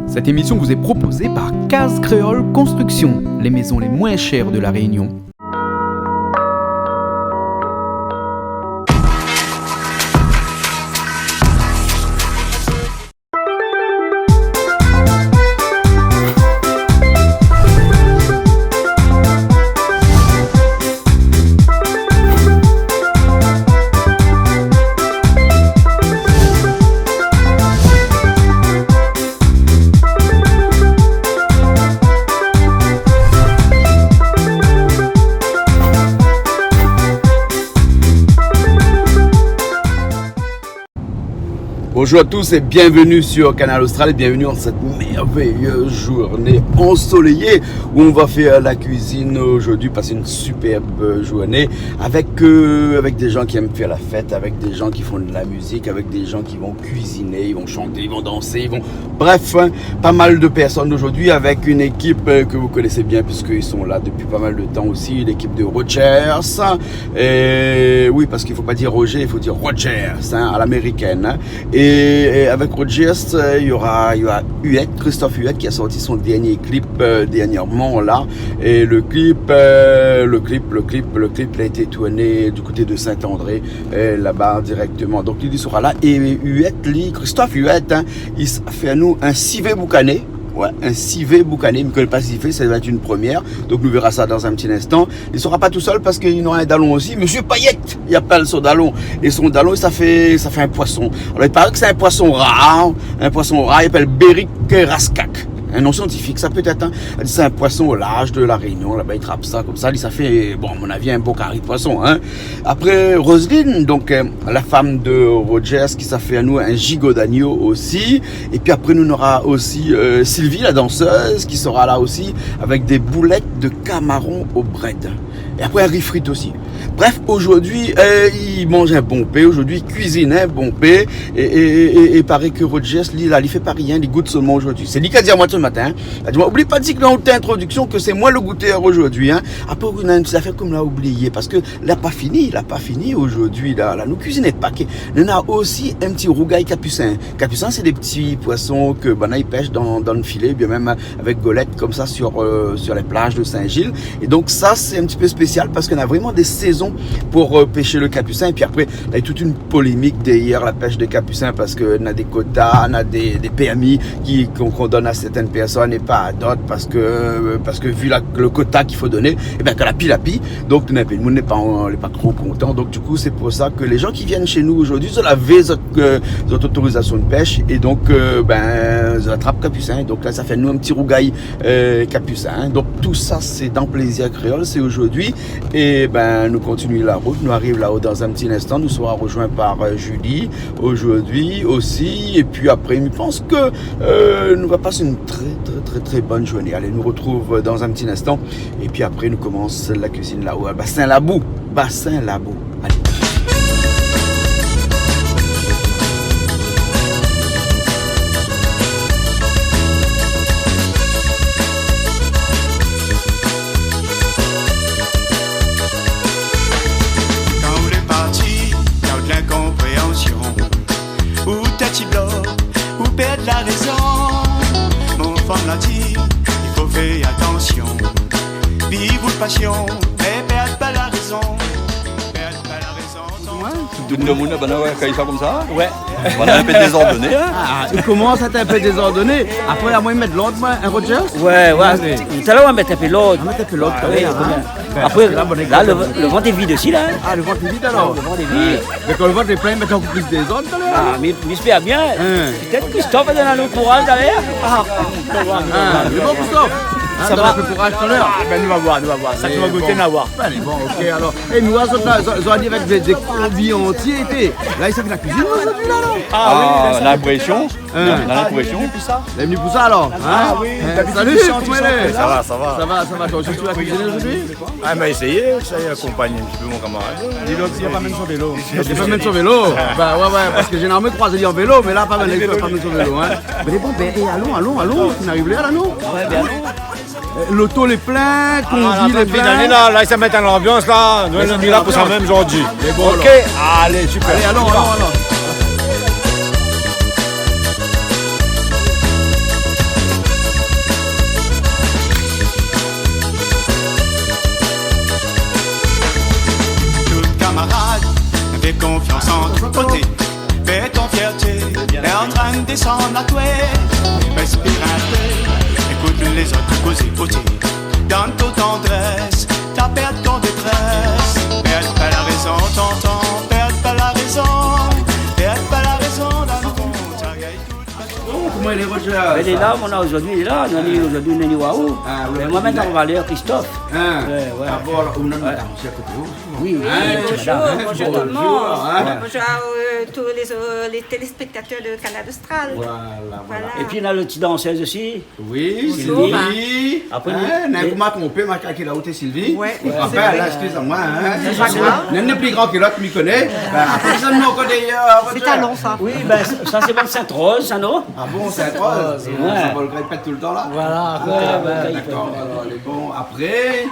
Cette émission vous est proposée par Case Créole Construction, les maisons les moins chères de la Réunion. Bonjour à tous et bienvenue sur Canal Austral et bienvenue en cette merveilleuse journée ensoleillée où on va faire la cuisine aujourd'hui, passer une superbe journée avec des gens qui aiment faire la fête, avec des gens qui font de la musique, avec des gens qui vont cuisiner, ils vont chanter, ils vont danser, bref, pas mal de personnes aujourd'hui avec une équipe que vous connaissez bien puisqu'ils sont là depuis pas mal de temps aussi, l'équipe de Rogers. Et oui, parce qu'il ne faut pas dire Roger, il faut dire Rogers à l'américaine. Et avec Rogers, il y aura Huette, Christophe Huette qui a sorti son dernier clip dernièrement là. Et le clip a été tourné du côté de Saint-André, là-bas directement. Donc il sera là. Et Christophe Huette, il fait à nous un civet boucané. Ouais, un civet boucané, il ne connaît pas ce qu'il fait, ça va être une première. Donc nous verrons ça dans un petit instant. Il ne sera pas tout seul parce qu'il aura un dallon aussi. Monsieur Payette, il appelle son dallon. Et son dallon, ça fait un poisson. Alors il paraît que c'est un poisson rare. Il s'appelle Béric Rascac. Un nom scientifique, ça peut être, c'est un poisson au large de la Réunion, là-bas il trappe ça comme ça, ça fait, bon, à mon avis, un beau carré de poisson, hein. Après, Roselyne, donc, la femme de Rogers, qui ça fait à nous un gigot d'agneau aussi, et puis après, nous aura aussi Sylvie, la danseuse, qui sera là aussi, avec des boulettes de camarons au bread. Et après, un riz frites aussi. Bref, aujourd'hui, il mange un bon pain, aujourd'hui, il cuisine un bon pain, et paraît que Rogers, lui, là, il fait pas rien, il goûte seulement aujourd'hui. C'est lui qui a dit à moi ce matin, oublie pas de dire que dans l'introduction que c'est moi le goûteur aujourd'hui, hein. Après, on a une petite affaire comme l'a oublié, parce que il n'a pas fini aujourd'hui, là, nous cuisinons pas. On a aussi un petit rougail capucin. Capucin, c'est des petits poissons que, ils pêchent dans le filet, bien même avec golette, comme ça, sur les plages de Saint-Gilles. Et donc, ça, c'est un petit peu spécial, parce qu'on a vraiment des saisons pour pêcher le capucin. Et puis après, il y a toute une polémique derrière la pêche des capucins, parce qu'on a des quotas, on a des permis qu'on donne à certaines personnes et pas à d'autres, parce que vu le quota qu'il faut donner, et bien qu'à la pile. Donc tout le monde n'est pas trop content. Donc du coup, c'est pour ça que les gens qui viennent chez nous aujourd'hui, ils ont votre autorisation de pêche, et donc ils attrapent capucin. Donc là, ça fait nous un petit rougail capucin. Donc tout ça, c'est dans Plaisir Créole, c'est aujourd'hui. Et nous continuons la route, nous arrivons là-haut dans un petit instant, nous serons rejoints par Julie aujourd'hui aussi. Et puis après, je pense que nous va passer une très bonne journée. Allez, nous retrouve dans un petit instant. Et puis après, nous commence la cuisine là-haut à Bassin-Labou. Allez. Quand vous êtes parti, il y a de l'incompréhension. Ou t'as-tu bloc, ou perdre la raison. Mon femme l'a dit, il faut faire attention. Vivre de passion, mais perdre pas la raison. Perdre pas la raison. Tout le monde a comme ça. Ouais. On a un peu désordonné. Ah, il commence à être un peu désordonné. Après, à moi, il met de l'ordre, un Rogers. Ouais. Tout à l'heure, on va mettre un peu l'ordre. On va mettre un peu l'ordre. Après, là, le ventre est vide aussi, là. Ah, le ventre est vide alors. Le ventre est vide. Mais quand le ventre est plein, il met encore plus de désordre, tout à l'heure. Ah, mais j'espère bien. Peut-être Christophe va donner le courage derrière. C'est bon, Christophe. Ça va un peu courage tout à l'heure. Nous va voir. Ça tu vas goûter, nous va voir. Bon, ok, alors. Et nous, on a dit avec des combis entiers. Là, il s'est fait la cuisine aujourd'hui, là, non? Ah, l'impression. L'impression. Il est venu pour ça, alors? Ah oui. Salut, comment elle est? Ça va. Ça va. Toi, tu vas cuisiner aujourd'hui? Ah, mais essayez, ça y accompagner un petit peu mon camarade. Dis donc, il n'y a pas même son vélo. Il n'y a pas même son vélo. Bah ouais, parce que généralement, je croise en vélo, mais là, pas même son vélo, hein. Mais bon, allons, tu n'arrives là, non? Ouais, bien. L'auto est plein, conduit les plein. Là, ils se mettent dans l'ambiance, là. Nous, on est là pour ça même aujourd'hui. Ok, allez, super. Allez, allons. descendre à toi. Respire un peu, écoute les autres causer, causer. Dans ton tendresse, t'as perdu ton détresse. Perds pas la raison, t'entends, perds pas la raison. Perds pas la raison dans le fond, ça gagne toute. Comment il est, Roger? Il est là, mon a aujourd'hui, il est là. Aujourd'hui, il est waouh. Ah, oui. Mais moi, maintenant, on va aller à Christophe. Hein? Ouais. Ah bon, alors, on a madame aussi à côté. Oui, Bonjour tout le monde. Hein? Bonjour à tous les téléspectateurs de Canal Austral. Voilà. Et puis, il y a le petit danseuse aussi. Oui, Bonjour. Sylvie. Après, Hein, n'a pas trompé, ma qui l'a ôté Sylvie. Ouais, Après, c'est vrai. là, excuse-moi. Hein. C'est pas grave. N'en est plus grand que l'autre, m'y connaît. Après, ça, nous, on connaît. C'est talent ça. oui, ben, ça, c'est bon Sainte-Rose, ça, non? Ah bon, c'est atroce. Ouais. Ça va le répète tout le temps là. Voilà. D'accord, alors elle est bon. Après.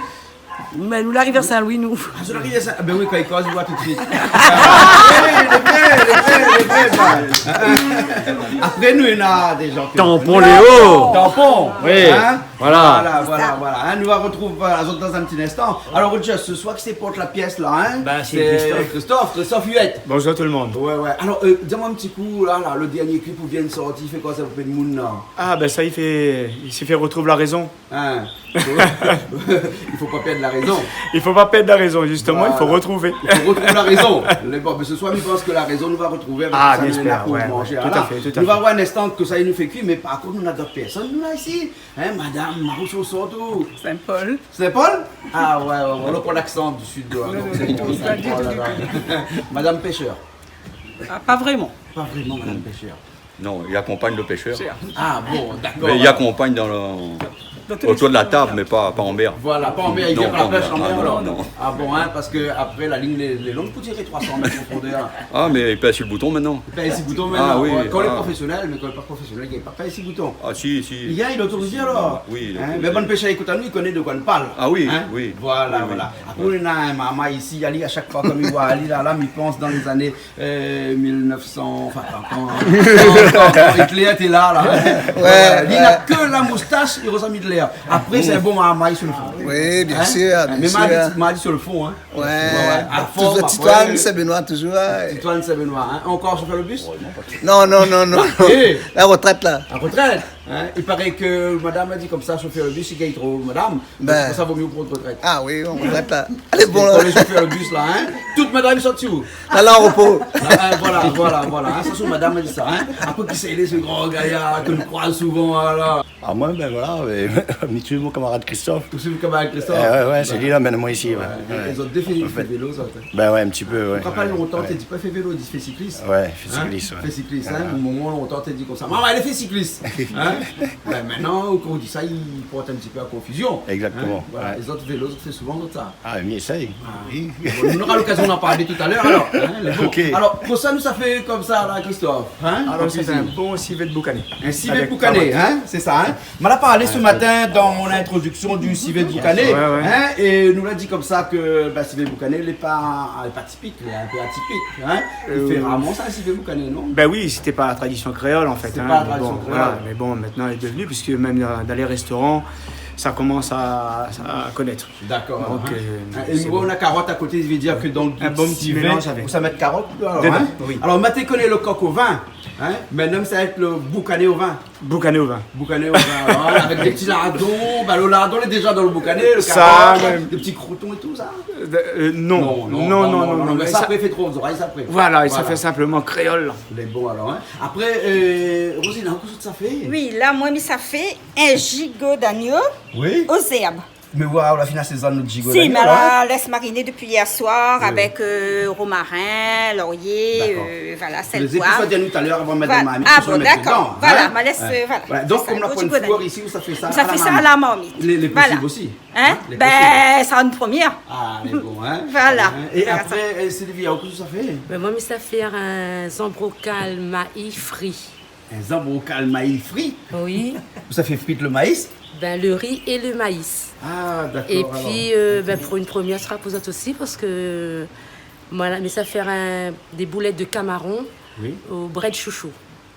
Mais nous l'arrivée à Saint-Louis, nous. Ah, je l'arrive à ça. Ben oui, quand il cause, je vois tout de suite. Après, nous, il y en a des gens qui. Tampon Léo. Tampon. Oui. Hein? Voilà. Voilà. Hein, nous la retrouvons les autres dans un petit instant. Alors, Roger, ce soir, qui c'est porte la pièce là, hein? Ben, c'est Christophe Huette. Bonjour tout le monde. Ouais. Alors, dis-moi un petit coup, là, le dernier clip où vient de sortir, il fait quoi ça vous fait de monde là? Ah ben ça il s'est fait retrouver la raison. Hein? Il faut pas perdre la raison. Il faut pas perdre la raison justement, il faut Voilà. retrouver. Il faut retrouver la raison. Bon, mais ce soir, je pense que la raison nous va retrouver avec Ah, ça, j'espère, pour ouais, manger. ouais, tout à Voilà. fait, tout à Nous fait. va avoir un instant que ça il nous fait cuire, mais par contre, nous avons d'autres personnes, nous là ici. Hein, madame Marouche au tout. Saint-Paul. C'est Paul? Ah ouais, on a pas l'accent du sud de Madame Pêcheur. Pas vraiment. Pas vraiment Madame Pêcheur. Non, il accompagne le pêcheur. Ah bon, d'accord. Mais il accompagne autour de la table, mais pas en mer. Voilà, pas en mer, il vient Non, pas la pas en pêche en mer. mer Ah, alors. non. Ah bon, hein, parce que après la ligne les longues pour tirer 300 mètres de profondeur. Ah, mais il pèse sur le bouton maintenant. Il paye 6 boutons maintenant. Ah oui, Ouais, quand il est ah. professionnel, mais quand il n'est pas professionnel, il ne pas 6 boutons. Ah, si. Il vient, il est autorisé alors. Oui, il est Hein, autorisé. mais bonne pêche à écouter à nous, il connaît de quoi on parle. Ah oui, Hein? oui. Voilà, Oui, voilà. Après, on a un maman ici, Ali, à chaque fois, comme il voit Ali, là, il pense dans les années 1900, enfin, quand Hitler était là. Ouais, il n'a que la moustache, il ressemble à Hitler. Après, c'est un bon maman sur le fond. Oui, bien Hein? sûr. Mais m'a dit sur le fond. Hein. Ouais. À fond, Tout après, Titoine, c'est Benoît toujours. Titoine, c'est Benoît. Hein. Encore chauffeur le bus? Non. Eh. La retraite là. En retraite. Hein? Il paraît que madame a dit comme ça, chauffeur le bus, il gagne trop, madame. Ben. Donc, ça vaut mieux pour une retraite. Ah oui, on retraite là. Allez, bon Pour là. les chauffeurs le bus là, hein. Toute madame sortie où? Là, en repos. Voilà. Hein. Ça, c'est madame a dit ça. Hein. Après, qui c'est ce grand gaillard que nous croisons souvent là. Ah moi, ben voilà, habitué mon camarade Christophe. Tout celui comme avec Christophe. Ouais, c'est lui là, maintenant moi ici. Ouais. Ils ont défini le vélo, ça. Ben ouais, un petit peu, ouais. On ne pas longtemps, t'as dit pas fait vélo, il dit fait cycliste. Ouais, fait cycliste, Hein? ouais. Fait cycliste, hein. Au moment longtemps, t'as dit comme ça. Maman, elle est fait cycliste. Hein? Ben, maintenant, quand on dit ça, il porte un petit peu à confusion. Exactement. Hein? Voilà. Ouais. Les autres vélos, c'est souvent comme ça. Ah, mais essaye. Oui. Bon, on aura l'occasion d'en parler tout à l'heure alors. Hein, les bons. Ok. Alors, pour ça, nous, ça fait comme ça, là, Christophe. Hein? Alors En c'est cuisine. un bon civet de boucané. Un civet Avec boucané, carottes. hein, c'est ça. Hein. On a parlé ce matin dans mon introduction du civet boucané, Ouais. hein, et nous l'a dit comme ça que le civet boucané n'est pas typique, il est un peu atypique. Hein. Il fait rarement ça, un civet boucané, non? Ben oui, c'était pas la tradition créole en fait. C'était hein, pas la mais tradition bon, créole. voilà. Mais bon, maintenant elle est devenue, puisque même dans les restaurants, ça commence à connaître. D'accord. Donc, Hein. Et c'est nous, bon. on a carotte à côté, ça veut dire que dans le Un bon petit civet, mélange avec. où ça met carotte alors, Dedans, hein. oui. Alors, Maté connaît le coq au vin, hein, mais non, ça va être le boucané au vin. Boucané au vin. Boucané au vin, alors, avec des petits lardons, bah, le lardon est déjà dans le boucané, le Ça, carotte, même. des petits croutons et tout ça. Non, mais mais ça ça- après fait trop aux oreilles, ça après. Voilà, et ça fait simplement créole. Il est bon alors, hein. Après, Rosine, qu'est-ce que ça fait? Oui, là, moi, mais ça fait un gigot d'agneau Oui. aux herbes. Mais voilà, on a fini à saison notre gigot. Si, mais d'agneau, hein. la laisse mariner depuis hier soir Oui. avec romarin, laurier, D'accord. voilà, Les sel, épices, poivre. on dit à nous tout à l'heure avant de mettre Voilà. dans ma marmite. Ah faut bon, mettre d'accord. dedans, Voilà, hein. ma laisse, Ouais. voilà. Ouais, donc, C'est comme ça, la gros pointe gigot four d'agneau. ici, où ça fait ça Ça fait ça à la marmite. Les Voilà. possibles aussi. Hein? Les Ben, ça une première. Ah, les bons, hein. Voilà. Hein. Et Voilà, après, Sylvie, qu'est-ce que ça fait? Ben moi, mais ça fait un zambrocal maïs frit. Un zambrocal maïs frit. Oui. Ça fait frite le maïs. Ben, le riz et le maïs. Ah, d'accord. Et alors. puis, ben, pour une première, ce sera posate aussi parce que. Voilà, mais ça fait des boulettes de camarons Oui. au bret de chouchou.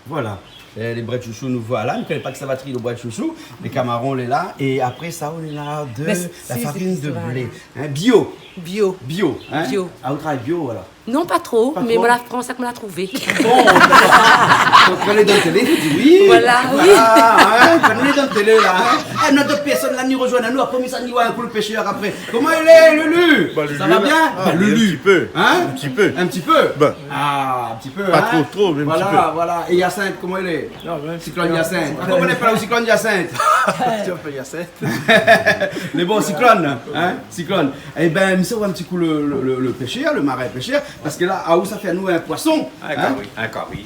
Voilà. Les bras de chouchou, nous voilà. Nous ne connaissons pas que ça va trier le bras de chouchou. Les camarons, on est là. Et après ça, on est là de Mais la si, farine c'est de vrai. blé. Hein, bio. Bio. Bio, hein? Bio. Ah, vous travaillez bio, alors? Non, pas trop, Pas mais trop. voilà, comment ça qu'on l'a trouvé. Bon, quand on est dans la télé, tu dis oui. Voilà, oui. Hein, quand on est dans la télé, là, hein, notre personne là nous rejoint, nous, après, ça nous voit un coup le pêcheur après. Comment il est, Lulu? Ça va bien? Lulu. Un petit peu. Hein? Un petit peu. Un petit peu? Ben. Ah, un petit peu. Pas hein? trop, mais un voilà, petit peu. Voilà, et Hyacinthe, comment il est? Cyclone Hyacinthe. Ah, comment on appelle le cyclone Hyacinthe? Les bons cyclones, hein? Cyclone. Eh ben, ça voit un petit coup le pêcheur, le marin pêcheur, parce que là, à où ça fait à nous un poisson? Un carry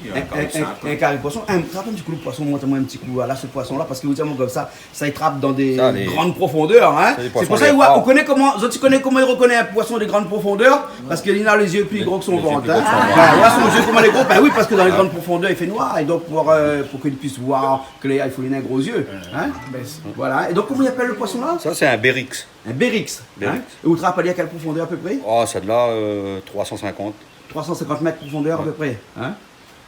simple. Un carré poisson. Trappe un petit coup le poisson, montre-moi un petit coup là, ce poisson-là, parce que vous savez, comme ça, il trappe dans des Ça, les- grandes profondeurs. Hein? C'est des C'est poissons pour ça des qu'on rares. connaît comment, tu connais comment il reconnaît un poisson des grandes profondeurs? Parce qu'il a les yeux plus gros que son Les yeux ventre. plus gros que son Hein? ventre. Ben, ouais, son yeux comment les gros? Ben oui, parce que dans les grandes profondeurs, il fait noir, et donc pour qu'il puisse voir clair, il faut les gros yeux. Hein? Voilà. Et donc, comment il appelle le poisson là? Ça, c'est un Bérix. Un Bérix. Bérix. Hein? Et vous trappez à quelle profondeur à peu près? Oh, c'est de là 350. 350 mètres de profondeur à peu près. Hein?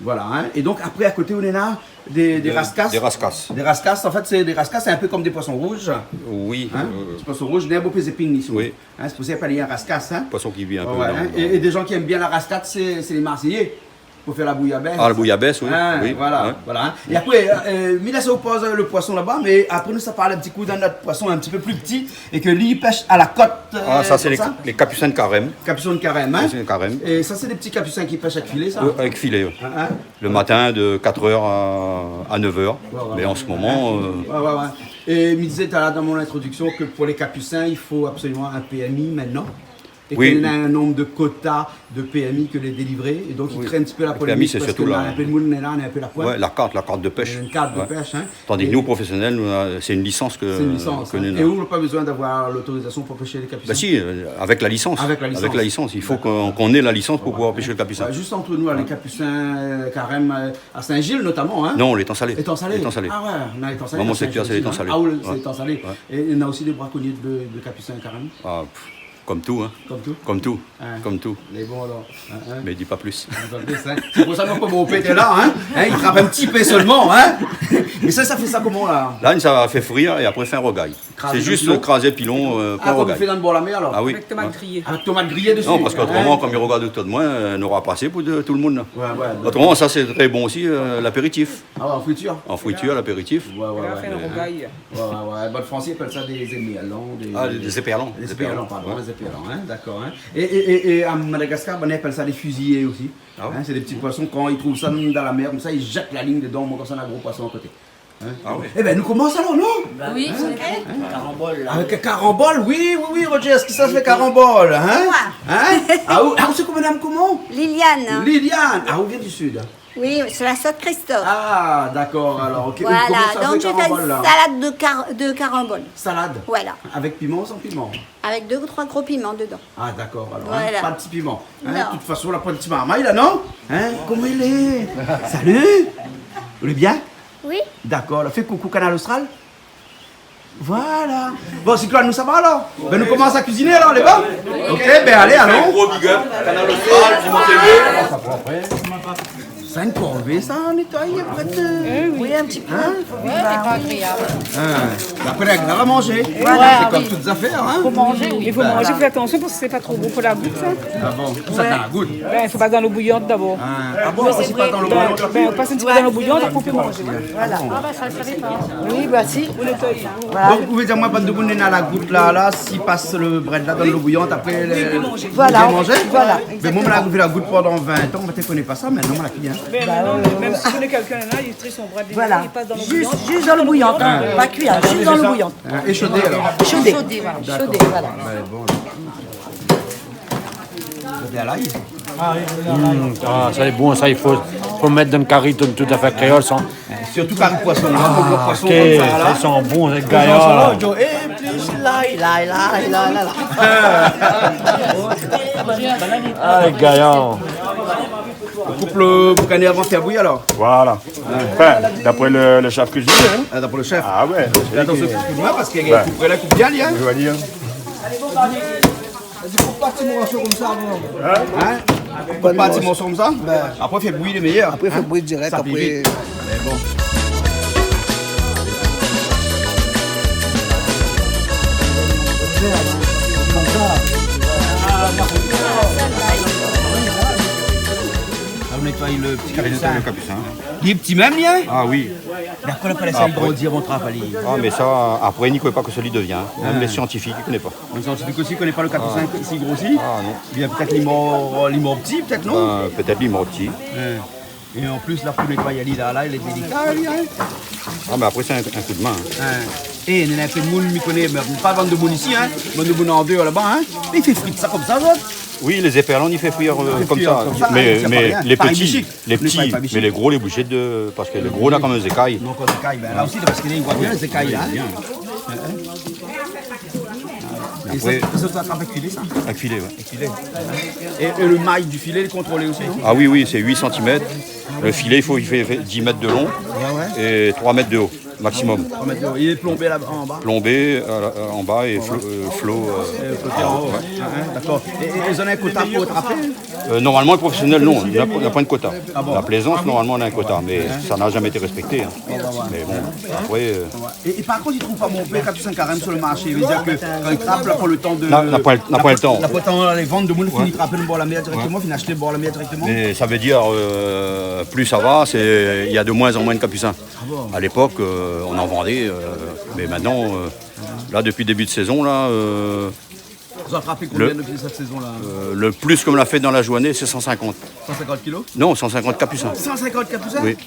Voilà. Hein? Et donc après à côté on est là des rascasses. Des rascasses. Des rascasses, en fait c'est des rascasses, c'est un peu comme des poissons rouges. Oui. Hein? Des poissons rouges, des beaux épines ici. Oui. Hein? C'est pour ça qu'il y a un rascasse. Hein? Poisson qui vit un peu. Ouais, dans- hein? Et des gens qui aiment bien la rascasse, c'est les Marseillais. Pour faire la bouillabaisse. Ah, le bouillabaisse, oui. Hein, Oui, voilà, ouais. voilà. Hein. Et après, Mila ça oppose le poisson là-bas, mais après nous ça parle un petit coup d'un autre poisson un petit peu plus petit et que lui il pêche à la côte. Ah, ça, c'est comme les capucins de carême. Capucins de carême. Hein? Capucins de carême. Et ça c'est des petits capucins qui pêchent avec filet, ça. Avec filet. Hein? Le matin de 4h à 9h. Ouais, Mais en ce moment, Ouais. Et il me disait tout à l'heure dans mon introduction que pour les capucins, il faut absolument un PMI maintenant. Et Oui. qu'il y a un nombre de quotas de PMI que les délivrer. Et donc il Oui. crée un petit peu la Le polémique. PMI, c'est parce surtout que la- là, un peu de monde, on est là, on est un peu la pointe. ouais, la carte de pêche. Une carte de Ouais. pêche. Hein. Tandis que nous, professionnels, c'est une licence que, C'est une licence. que Hein. nous Et vous n'avez pas besoin d'avoir l'autorisation pour pêcher les capucins. Bah si, avec la licence. Avec la licence. Il faut qu'on ait la licence pour pouvoir pêcher le capucin. Ouais, juste entre nous, là, les capucins carême à Saint-Gilles notamment. Hein. Non, l'étang salé. Étang salé. L'étang salé. Ah ouais, on a l'étang salé. Dans mon à secteur, c'est Saint-Gilles l'étang aussi, salé. hein. Ah oui, Ouais. c'est l'étang salé. Ouais. Et il y en a aussi des braconniers de capucins carême. Ah, comme tout, hein. Comme tout. Comme tout. Ouais. Comme tout. Les bons alors. Hein. Mais dis pas plus. C'est pour ça que mon père était là, hein. Il frappe un petit peu seulement, hein. Mais ça fait ça comment là? Là, ça va faire frire et après faire un rogaille. Craser C'est le juste pilon. craser le pilon, Ah, pas un comme on fait rogaille. dans le bord de la mer alors? Ah oui. Avec tomate grillée. Avec tomate grillée dessus. Non, parce qu'autrement, Hein. comme il regarde autour de moi, on aura passé pour tout le monde. Là. Ouais. Autrement, ça c'est très bon aussi, l'apéritif. Ah ouais, en friture. En friture, l'apéritif. Ouais. rogaille. Ouais. Bon, le français appelle ça des émerlons. Ah, des éperlans. Les éperlans, pardon, les éperlans, hein, d'accord. Hein. Et à Madagascar, on appelle ça des fusillés aussi. Ah ouais. Hein, c'est des petits poissons, quand ils trouvent ça dans la mer, comme ça, ils jettent la ligne dedans, comme ça, on a un gros poisson à côté. Hein. Ah oui. Eh ben, nous commençons alors, non? Oui, Avec un carambole, oui, Roger, est-ce que ça se fait carambole, hein? Hein? Ah, où c'est comme madame comment? Liliane. Liliane. Ah, où vient du sud? Oui, c'est la sœur de Christophe. Ah, d'accord, alors, ok. Voilà, Comment ça donc se j'ai fait fait carambole, une là? salade de carambole. Salade? Voilà, Avec piment ou sans piment? avec 2 ou 3 gros piments dedans. Ah d'accord, alors Voilà. hein, pas de petit piment. Hein, Non. de toute façon, la pas de petit marmaille là, non? Hein? Comment il est? Salut! Vous allez bien? Oui. D'accord, alors fais coucou Canal Austral. Voilà. Bon, c'est quoi, nous ça va alors? Ben nous commençons à cuisiner alors, les gars? Ok, ben allez, allons. Gros big up, Canal Austral, Piment TV. 5 corvées, ça, nettoyer après de... Oui, un petit peu. Hein? Après, agréable à manger. C'est comme toutes les affaires, hein? Faut manger, il faut manger, fais attention parce que c'est pas trop bon pour la goutte, ça. Ah bon, ça t'en a goût. Ben, il faut passer dans l'eau bouillante d'abord. Ah bon, c'est pas dans le bouillon. Ben, on passe un petit peu dans l'eau bouillante, après on peut manger. Voilà. Ah bah ça le savait pas. Oui, bah si. Donc vous pouvez dire moi pas de bonne à la goutte là, s'il passe le bread là dans l'eau bouillante, après Voilà. vous manger. Voilà, Mais moi on a goûté la goutte pendant 20 ans, on ne connaît pas ça, maintenant on l'a cuit. Hein. Ben, même si tu connais quelqu'un là, il trie son bras de Voilà. il passe dans l'eau Juste, bouillante. juste dans l'eau bouillante, hein. Pas cuit, hein. Juste dans l'eau bouillante. Échaudé alors. Chaudé. Voilà. Chaudé, voilà. Bon. Vous à l'ail. Ah, ça est bon, ça il faut mettre dans le carré tout à fait créole. Sans... Surtout par le poisson. Ok, ça ils sont bons, les gaillards. Ah, les gaillards. On coupe le boucané avant de faire bouillir alors. Voilà. Enfin, d'après le chef cuisinier. Hein. Ah, d'après le chef. Ah ouais. Attention, excuse-moi parce qu'il y a la coupe bien, hein. Je vais dire. Vas-y, coupe pas petit morceau comme ça avant. Hein? Coupe pas petit morceau comme ça. Après, fait bouillir les meilleurs. Après, il fait bouillir direct. Après. Allez, bon. nettoie le petit capucin. Le capucin. Il est petit même, hein? Ah oui. D'accord, après, ça il grandit avant de travailler. Ah, mais ça, après, il ne connaît pas que celui devient. Même les scientifiques, ils ne connaissent pas. Les scientifiques aussi ne connaissent pas le capucin s'il grossit. Ah non. Bien peut-être l'imort petit, peut-être, non? Peut-être l'imort petit. Et en plus, là, pour nettoyer là, il est délicat, lui, hein? Ah, mais après, c'est un coup de main. Et il y a un peu de monde qui connaît, mais pas vendre de monde ici, hein? Vendre de monde en deux là-bas, hein? Mais il fait frire ça comme ça, ça. Oui, les éperlans, il fait frire comme ça. Mais les petits, mais les gros, les bouchées de. Parce que le gros, là, comme les écailles. Donc, les écailles, ben, là aussi, parce qu'il voit bien les écailles, hein? Et ça attrape avec filet, ça? Avec filet, oui. Et le maille du filet, il est contrôlé aussi, non? Ah oui, c'est 8 cm. Le filet, il fait 10 mètres de long et 3 mètres de haut, maximum. 3 mètres de haut. Il est plombé là en bas? Plombé en bas et flot. Flotté en haut, d'accord. Et ils ont un quota pour attraper? Normalement, le professionnel, non. Il n'a pas de quota. La plaisance, normalement, on a un quota, mais ça n'a jamais été respecté. Hein. Mais bon, après... Et par contre, ils ne trouvent pas mon père capucin carême sur le marché. Il veut dire que quand ils trappent, là, pour le temps de... N'a pas le temps. N'a pas le temps, les ventes de monde, finissent trapper le bord la mer directement, finissent acheter le bord la mer directement. Mais ça veut dire, plus ça va, il y a de moins en moins de capucins. À l'époque, on en vendait, mais maintenant, là, depuis le début de saison, là... Vous en attrapez combien depuis cette saison-là? Le plus comme l'a fait dans la journée, c'est 150. 150 kilos? Non, 150 capucins. 150 capucins? Oui.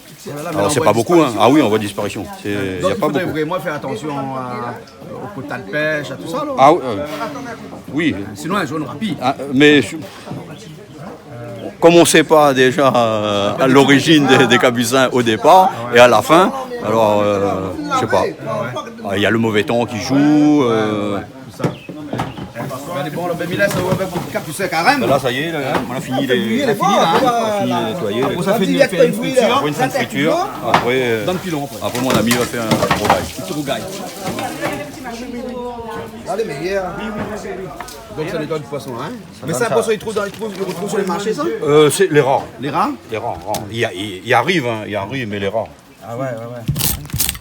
Alors c'est pas beaucoup, hein. Ah oui, on voit disparition. Donc il faudrait vraiment faire attention au quota de pêche, à tout ça, là? Ah oui. Sinon, un jaune rapide. Mais... Comme on ne sait pas déjà à l'origine des capucins au départ et à la fin, alors je sais pas. Il y a le mauvais temps qui joue. Bon, le baby là, ça va avec le capucin carême. Là, ça y est, on a fini les nettoyer. Ça fait une friture. Une fin de friture. Après, mon ami va faire un rougail. Allez, mais hier. Donc ça nettoie du poisson, hein? Mais c'est un poisson qu'ils retrouvent sur les marchés, ça? C'est les rares. Les rares? Les rares. Il arrive, mais les rares. Ah ouais.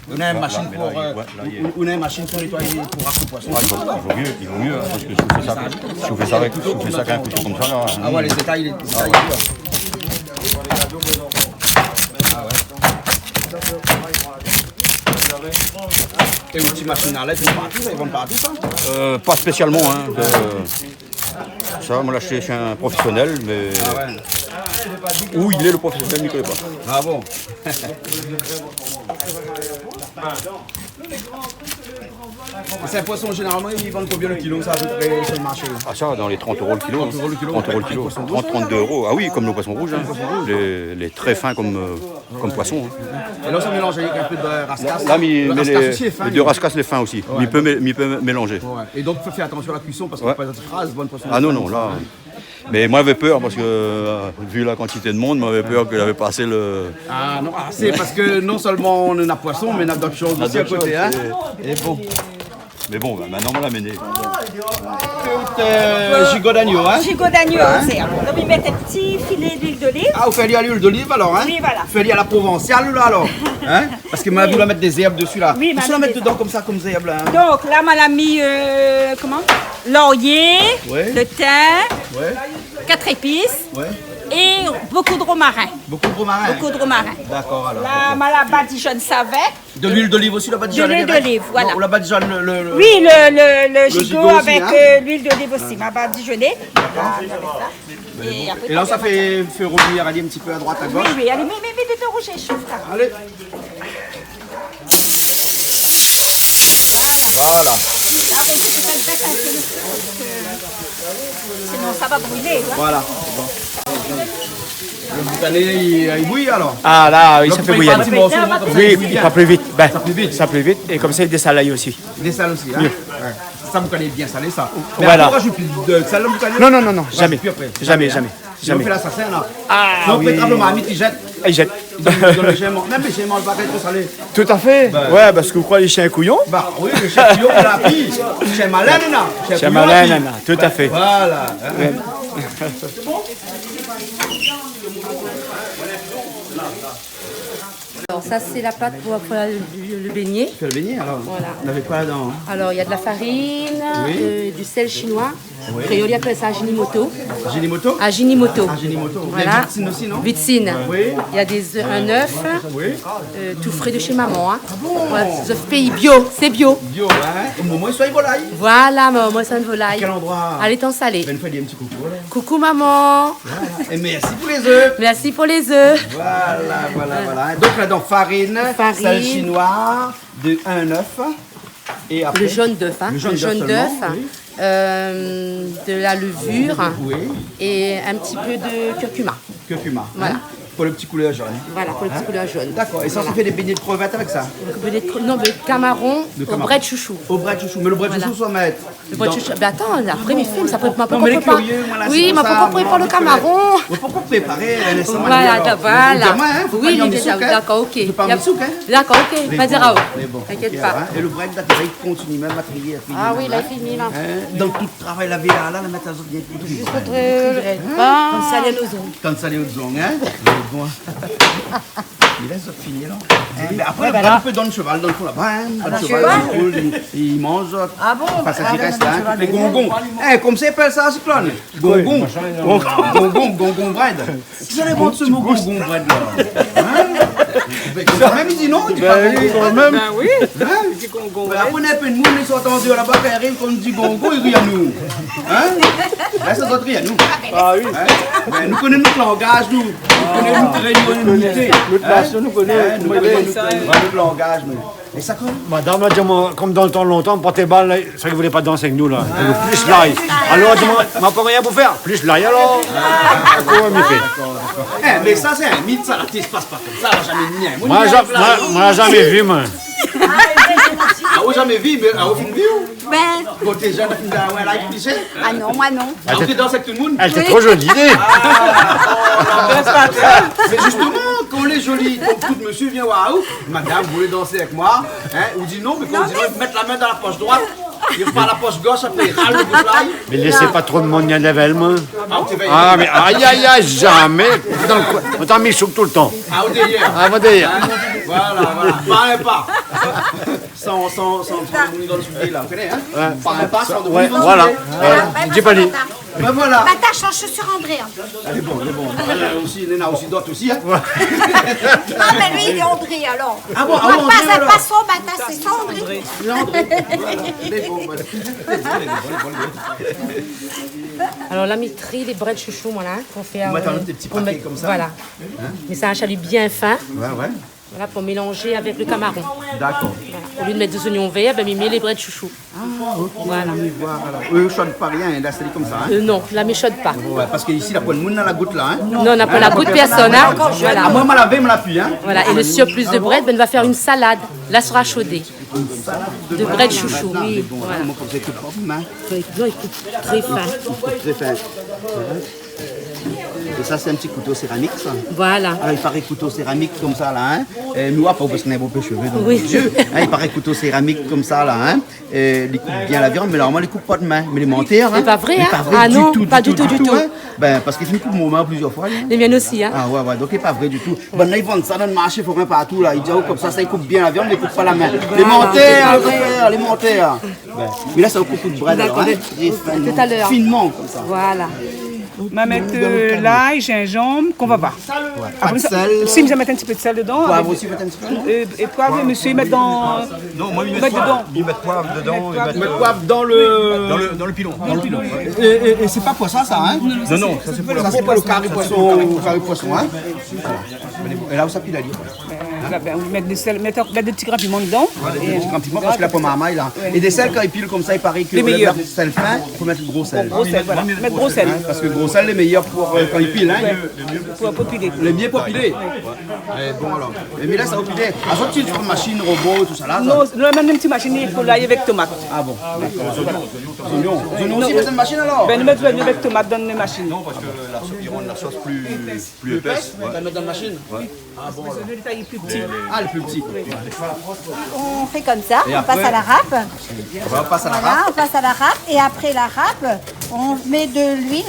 On a une machine pour nettoyer, pour racler le poisson. Il vaut mieux, parce que si on fait ça avec un couteau comme ça, là... Ah ouais, les écailles, Et une petite machine à lait, ils vont partout, ça? Pas spécialement, hein. Ça, on l'a acheté chez un professionnel, mais... Ah ouais. Où il est le professionnel, il ne connaît pas. Ah bon? C'est un poisson, généralement, ils vendent combien le kilo, ça, à peu près, sur le marché? Ah ça, dans les 30 € le kilo. 30 € le kilo. 30 € le kilo. 32 €. Ah oui, comme le poisson rouge. Hein. Les très fins comme poisson. Hein. Et là, ça mélange avec un peu de rascasse. Là, les deux rascasses, les fins aussi. Ouais. Il peut mélanger. Ouais. Et donc, il faut faire attention à la cuisson, parce qu'il n'y a pas de phrase, bonne poisson. Ah non, là... Mais moi, j'avais peur parce que, vu la quantité de monde, j'avais peur qu'il avait passé le... Ah non, c'est parce que non seulement on a poisson, mais on a d'autres choses aussi à côté. Hein. Et bon. Mais bon, maintenant, on l'a mené. Gigot d'agneau, hein? Gigot d'agneau, c'est. Donc, il met un petit filet d'huile d'olive. Ah, vous faites à l'huile d'olive alors, hein? Oui, voilà. Vous faites à la provençale, là, alors? Hein? Parce que m'a vu la mettre des herbes dessus, là. Oui, vous la mettre dedans comme ça, comme des herbes, là. Hein? Donc, là, on a mis, laurier, le thym, 4 épices. Et beaucoup de romarin. Beaucoup de romarin? Beaucoup de romarin. D'accord, alors. Là, la badigeonne savait. De l'huile d'olive aussi, la badigeonne? De l'huile d'olive, voilà. Non, la badigeonne, Oui, le gigot avec l'huile d'olive aussi, ma badigeonnée. Et là, ça fait revenir, aller un petit peu à droite, à gauche. Oui, allez, mets de rouge et chauffe là. Allez. Voilà. Là, avec ça le baisse un peu, sinon ça va brûler. Voilà. Bon. Le boucané, il bouille alors? Ah là, oui, ça fait bouillir. Oui, il va plus vite. Ben, ça plus vite. Et comme ça, il désalaille aussi. Il désale aussi, hein? Ça, vous connaissez bien salé, ça. Mais voilà. pourquoi je plus de sel dans le boucané? Non, jamais. Jamais. Si on fait l'assassin, là. Ah, donc, oui. le marmite, il jette. Il jette. Même les chiens mangent pas trop salé. Tout à fait. Ouais, parce que vous croyez les chiens couillons? Bah oui, le chien couillon, il a pris. Chien malin, nana. Chien malin, nana. Tout à fait. Voilà. Alors ça c'est la pâte pour faire le beignet. Tu fais le beignet alors? Voilà. On avait quoi là-dedans? Alors il y a de la farine, Oui. du sel chinois. Oui. Créole, ils appellent ça Ajinomoto. Ajinomoto? Ajinomoto. Ajinomoto. Voilà. Vitsine aussi, non? Vitsine. Oui. Il y a un œuf, Oui. tout frais de chez maman. Hein. Voilà, des œufs pays bio, c'est bio. Bio, hein? Au moment où il soit volaille. Voilà, maman, moi c'est une volaille. Quel endroit? À l'étang salé. Ben, une fois, dis un petit coucou. Là. Coucou maman. Voilà. Et merci pour les œufs. Merci pour les œufs. Voilà. Donc là-dedans, farine, sel chinois, un œuf. Et après, le jaune d'œuf, hein. Le jaune d'œuf. Oui. De la levure Oui. et un petit peu de curcuma. Curcuma. Voilà. Hein? Pour le petit couleur jaune. Voilà, pour le petit couleur jaune. D'accord. Et ça, on fait des beignets de crevettes avec ça? Non, de camarons au bret de chouchou. Au bret de chouchou. Mais le bret de chouchou, ça va mettre. Le bret de chouchou. Ben attends, après mes films, ça peut être ma Non, mais les curieux, voilà, oui, ma pourquoi préparer le camaron? Pourquoi préparer Voilà, voilà. Oui, d'accord, ok. Pas de souk, hein? D'accord, ok. Pas dire à bon, t'inquiète pas. Et le break, là, il continue même à trier. Ah oui, là, il finit là. Dans tout le travail, la VA, là, la mettre à zone bien. Juste contre le quand ça allait aux ongles. Quand ça allait aux ongles, hein? Bon. Il laisse finir là. Mais après, on peut donner le cheval dans le fond là-bas. Le cheval, il mange. Ah bon? Enfin, ça qui reste là. Les gongons. Comme ça, appelle ça, cyclone. Gongon. Gongon bread. Qui allait vendre ce mot gongon bread là? Même il dit non, il dit pas gongon. Ben oui, il dit gongon. Après, on a un peu de monde, ils sont entendus là-bas, quand ils arrivent, quand on dit gongon, ils rient à nous. Là, ça doit rire à nous. Ah oui. Nous connaissons notre langage, nous. Nous connaissons notre réunionité. Notre nation nous connaît. Notre langage, nous. Et ça comme? Madame, là, dis-moi, comme dans le temps longtemps, pour tes balles, là, ça ne voulait pas danser avec nous, là. Elle veut plus l'ail. Alors, dis-moi, m'a pas rien pour faire. Plus l'ail, alors. Comment m'y fait? Mais ça, c'est un mythe, ça, l'artiste passe pas comme ça, jamais rien. Moi, jamais vu, moi. Ah, vous jamais vu, mais à vous film vu? Ben. Quand t'es jeune, tu as un like cliché? Ah non, moi non. Ah, tu danses avec tout le monde? Elle était trop jolie. Mais justement, quand on est joli, comme tout monsieur vient waouh, madame, vous voulez danser avec moi? Ou dit non, mais quand on dit non, il mettre la main dans la poche droite, il repart la poche gauche, après il râle le bouflaille. Mais laissez pas trop de monde y aller avec elle, moi. Ah, mais aïe, jamais. Dans le coin. On t'a mis chouk tout le temps. Ah, au derrière. Ah, au derrière. Voilà. Pas. Sans le monde dans le soulier, là, vous connaissez, hein? Pas, sans Ouais, voilà. Dis pas dit. Ben voilà. Bata change sur André. Elle est bon. Il y en a aussi d'autres aussi, hein? Ah, mais lui, il est André alors. Ah bon, André, alors. c'est pas son Bata, c'est son André. Alors la mitrie, les braies de chouchou, voilà, qu'on fait. On va mettre des petits paquets comme ça. Voilà. Mais c'est un chalut bien fin. Ouais. Voilà, pour mélanger avec le camaron. D'accord. Voilà. Au lieu de mettre des oignons verts, ben, il met les braies de chouchou. Ok. Voilà. Eux, ne choisissent pas rien, là, c'est comme ça. Hein? Non, la méchote pas. Ouais, parce qu'ici, la pointe moune, on a la goutte là. Hein? Non, on n'a pas la goutte personne. Hein? Voilà. Ah, moi, je l'avais, me l'appuie. Hein? Voilà. Et le surplus de bread, ben, on va faire une salade. Là, sera chaudée. De bread de chouchou. Oui. Voilà. Moi, comme ça, il coupe pas, hein? Non, il coupe très fin. Très fin. Et ça, c'est un petit couteau céramique, ça. Voilà. Alors, il paraît couteau céramique comme ça, là. Hein? Nous, pas parce qu'on a beau peu cheveux. Donc, oui. Dieu, hein, il paraît couteau céramique comme ça, là. Hein? Et il coupe bien la viande, mais normalement, il coupe pas de main. Mais les menteurs. C'est pas vrai, hein? Ah non, pas du tout. Hein? Ben, parce qu'il coupe mon main plusieurs fois. Hein? Les miennes aussi, hein? Ah ouais, donc il n'est pas vrai du tout. Ben là, ils vendent ça dans le marché, il faut rien partout, là. Ils disent, oh, comme ça, il coupe bien la viande, mais il coupe pas la main. Les menteurs, les menteurs. Ben, mais là, ça coupe de bread, alors, hein? Tout à l'heure. Finement, comme ça. Voilà. On va mettre l'ail, gingembre, qu'on va voir. Ouais. Pas de sel. Si, vous allez mettre un petit peu de sel dedans. Poivre aussi, mettre un petit peu. Et poivre, monsieur, ils mettent dans. Non, moi, ils mettent dedans. Ils mettent poivre dedans. Ils mettent poivre dans le pilon. Et c'est pas pour ça, hein? Non, ça c'est pour le carré poisson, hein? Et là où ça pile à lire. On va mettre des petits grains piments dedans. Des petits piments parce que la pomme à maille, là. Et des sels, quand ils pilent comme ça, il paraît que le sel fin, il faut mettre le gros sel. Gros sel, voilà. Mettre gros sel. Parce que le gros sel, les meilleurs pour quand ils pilent, hein? Pour piler. Les mieux pour piler. Bon alors. Mais là, ça va piler. À sortir sur une machine, robot, tout ça là? Non, même une petite machine pour l'ail avec tomate. Ah bon? Oignons. Oignons aussi, mettre une machine alors? Ben, nous mettons l'oignon avec tomate dans une machine. Non, parce que ils rendent la sauce plus épaisse. On va mettre dans la machine? Ah bon, le détail est plus petit. Ah, le plus petit. On fait comme ça, on passe à la râpe. On passe à la Voilà, râpe. on passe à la râpe et après la râpe, on met de l'huile.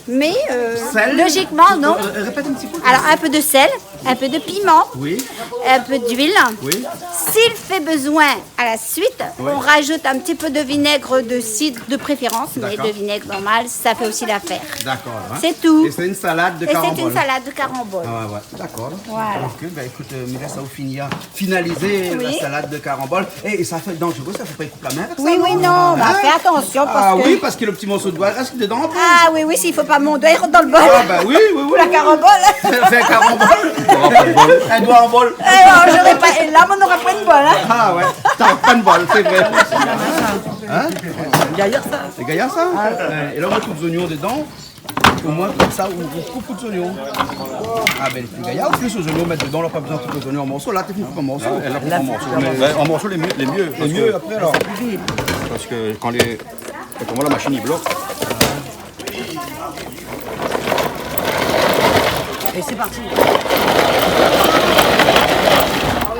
Mais Sel. logiquement, non. Répète un petit peu. Alors un peu de sel, un peu de piment, Oui. un peu d'huile. Oui. S'il fait besoin à la suite, Oui. on rajoute un petit peu de vinaigre de cidre de préférence, mais D'accord. de vinaigre normal, ça fait aussi l'affaire. D'accord. hein. C'est tout. Et c'est une salade de Et c'est carambole. une salade de carambole. Ah ouais, d'accord. Voilà. Ok, bah écoute, Mila, ça vous finaliser la Oui. salade de carambole. Et ça fait dangereux, ça faut pas y couper la main avec ça. Oui, oui, non, bah, fais attention parce Ah que... oui, parce que le petit morceau de doigt reste dedans. après. Ah oui, oui, s'il faut pas mon doigt, il rentre dans le bol. Ah bah oui, oui, oui. Pour la carambole. Fais un carambole. Un doigt en bol. Alors, j'aurais pas... Et là, on n'aura pas une bol, hein. Ah ouais, t'as pas de bol, c'est vrai. Hein? Gaillard, ça. C'est gaillard ça? Et là on met tous les oignons dedans. Au moins comme ça, on coupe tous les oignons. Ah ben c'est gaillard. En plus aux oignons, mettre dedans, on n'a pas besoin de tous les oignons en morceaux. Là, tu coupes en morceaux. Elle la coupe en morceaux. Mais en morceaux, les mieux. Les mieux après alors. Parce que quand on voit la machine, il bloque. Et c'est parti.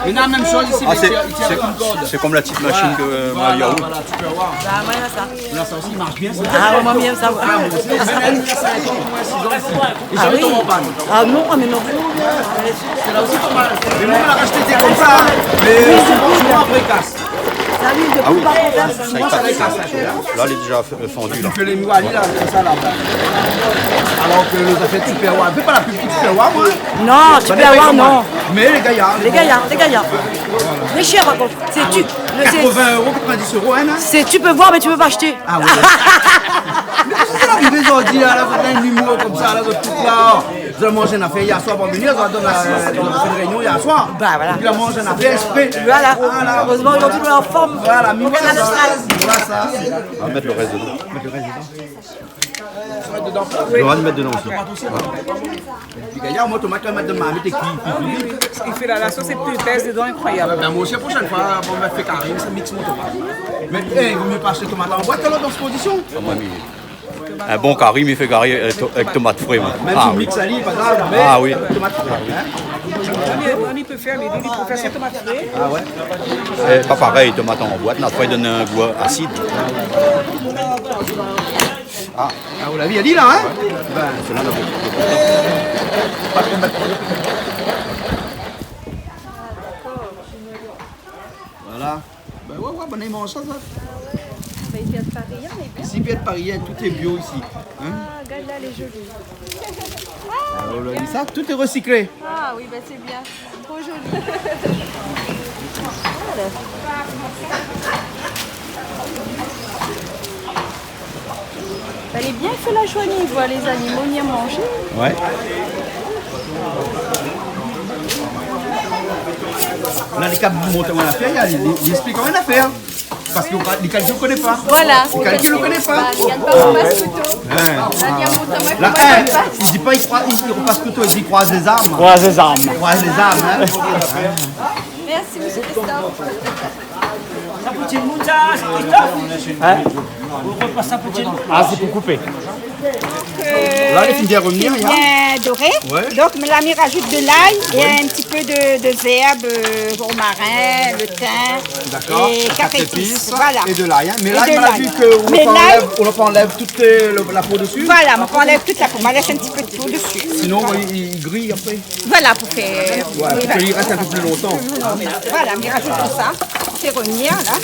Il y en a la même chose ici, Ah, mais il tient avec une corde. c'est comme la petite machine que moi, yaourt. Voilà, tu peux voir. Ah, moi, ça. Là, ça aussi marche bien. Ça. Ah, moi, bien ça. Ah, moi aussi. Même elle, il y a 5 ans, moi, 6 ans ici. Et Ah jamais oui. tombé en panne. Ah non, mais non plus. C'est là aussi pas mal. Mais moi, on a racheté des comme ça. Mais souvent, après, il casse. Ça lui, de Ah oui, plus bas qu'on fasse. Souvent, ça les casse. là, elle est déjà fendue. Là. Tu fais les mouali là, comme ça là. Alors que les affaires de Tupperware, elle fait pas la pub de Tupperware, moi. Non, tu peux avoir, non. Mais les gaillards. Les gaillards. Les chiens, par contre. C'est tu. 80 €, 90 €, hein, là. C'est tu peux voir, mais tu peux pas acheter. Ah oui. C'est arrivé aujourd'hui là, là, vous avez un numéro comme ça, là, de tout là. Vous avez mangé une affaire hier soir, bon, venir, vous avez fait une réunion hier soir. Bah voilà. Puis là, mangé une affaire, esprit. Voilà. Heureusement, aujourd'hui, on est en forme. Voilà, mille Canal Austral. Voilà ça. On va mettre le reste dedans. Mettre le reste dedans. On va le mettre dedans aussi. Puis gaillard, moi, tomate, on va mettre de ma, mettez Il fait la sauce épaisse dedans, incroyable. Ben, moi aussi, la prochaine fois, on va faire carré, ça mixe mon tomate. Mais, il vaut mieux pas acheter tomate en boîte alors dans cette position. Un bon curry, mais il fait curry avec tomate frais. Moi. Même Ah si oui. mixe à l'île, pas grave, mais Ah oui. tomate frais. On peut faire les délits pour faire ses tomates frais. Ah ouais. C'est pas pareil, tomate en boîte. Notre fois, il donne un goût acide. Ah, vous l'avez à l'île là, hein? Ben, c'est là, voilà. Ben ouais, ben, il mange ça, ça. 6 pieds de Paris, on est bien. 6 pieds de Paris, tout est bio ici. Hein? Ah, regarde là, les jolis. On a dit ça, tout est recyclé. Ah oui, ben c'est bien. Trop joli. Elle est bien fait la joignée, il voit les animaux ni à manger. Ouais. Là, les cas vous montrent comment faire, il explique comment la faire. Parce que les calculs ne connaissent pas. Voilà. Les calculs ne connaissent pas. Il y a pas au passe couteau. Là, il dit pas, il repasse couteau, il dit croise les armes. Croise les armes. Croise les armes, hein. Merci, monsieur Christophe. Ça poutine moussa, Christophe. Hein? Vous repassez ça poutine. Ah, c'est pour couper. Là, les filles bien revenir. Bien doré. Ouais. Donc, là, on rajoute de l'ail et un petit peu de herbe, romarin, le thym. D'accord. Et 4 épices. Voilà. Et de l'ail. Hein. Mais Et là, de il m'a l'ail. vu qu'on Mais l'ail- enlève toute la peau dessus. Voilà, on enlève toute la peau. On laisse un petit peu de peau dessus. Sinon, il grille après. Voilà, pour faire. Ouais, parce qu'il reste un peu plus longtemps. Voilà, on rajoute tout ça. On fait revenir, là.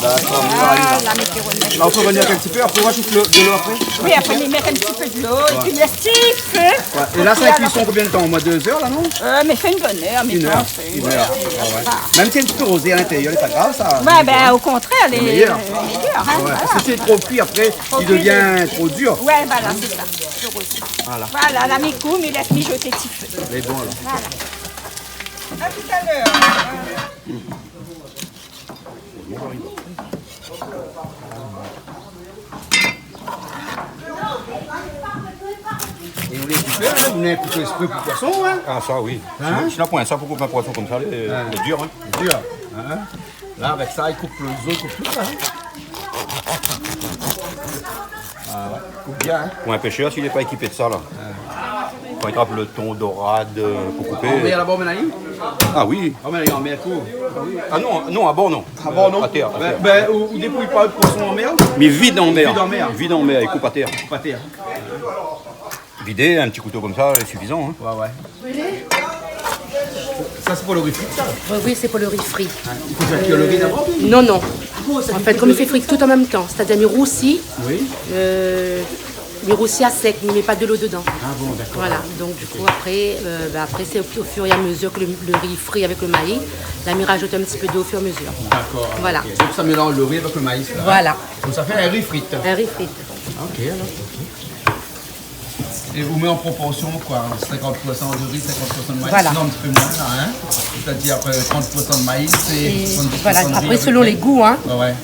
D'accord. Voilà, mettez revenir. Là, on peut revenir un petit peu, après on rajoute de l'eau après. Oui, après, on met un petit peu de l'eau et puis on laisse petit feu. Ouais. Et là, ça cuisson combien de temps? Au moins 2 heures là, non? Mais fait une bonne heure, mais Une heure. Une heure. Ah ouais. Même si elle est un petit peu rosée à l'intérieur, c'est pas grave ça. Ouais, ben au contraire, les meilleur. meilleurs. Hein, Ouais. voilà. Parce que si c'est trop cuit après, il devient trop dur. Ouais, voilà, c'est ça. Le rose. Voilà. Voilà, là, mes coups, mais laisse mijoter petit feu. Elle est bon alors. Voilà. À tout à l'heure. Et on les coupe, hein, vous n'avez coupé exprès pour poisson, hein? Ah, ça, oui. Hein? Si la pointe, ça pour couper un poisson comme ça, c'est dur. Hein. C'est dur. Hein? Là, avec ça, il coupe les os, il coupe tout ça. Hein? Ah ouais, il coupe bien. Hein? Pour un pêcheur, s'il n'est pas équipé de ça, là. Quand il attrape le thon, dorade, pour couper. On met là-bas, Ménaï? Ah oui. On met en mer court. Ah non, à bord non. À bord, non? À terre. À terre. Ben, ou dépouille pas de poisson en mer? Mais vide en mer. Vide en mer. Vide en mer, il coupe à terre. Coupe à terre. Vider, un petit couteau comme ça, est suffisant. Hein. Ouais. Ça, c'est pour le riz frit, ça? Oui, c'est pour le riz frit. Il faut faire cuire le riz d'abord? Non. En fait, comme il fait frit tout en même temps, c'est-à-dire il roussit. Oui. Il roussit à sec, mais il ne met pas de l'eau dedans. Ah bon, d'accord. Voilà, donc du coup, après c'est au fur et à mesure que le riz frit avec le maïs, là, il rajoute un petit peu d'eau au fur et à mesure. D'accord. Voilà. Okay. Donc ça mélange le riz avec le maïs. Là, voilà. Donc ça fait un riz frit. Un riz frit. Ok, alors. Okay. Et vous mettez en proportion quoi? 50% de riz, 50% de maïs? Voilà. Non, un petit peu moins là, hein? C'est-à-dire 30% de maïs et 70% voilà. de riz. Après, selon les goûts, hein. Ouais.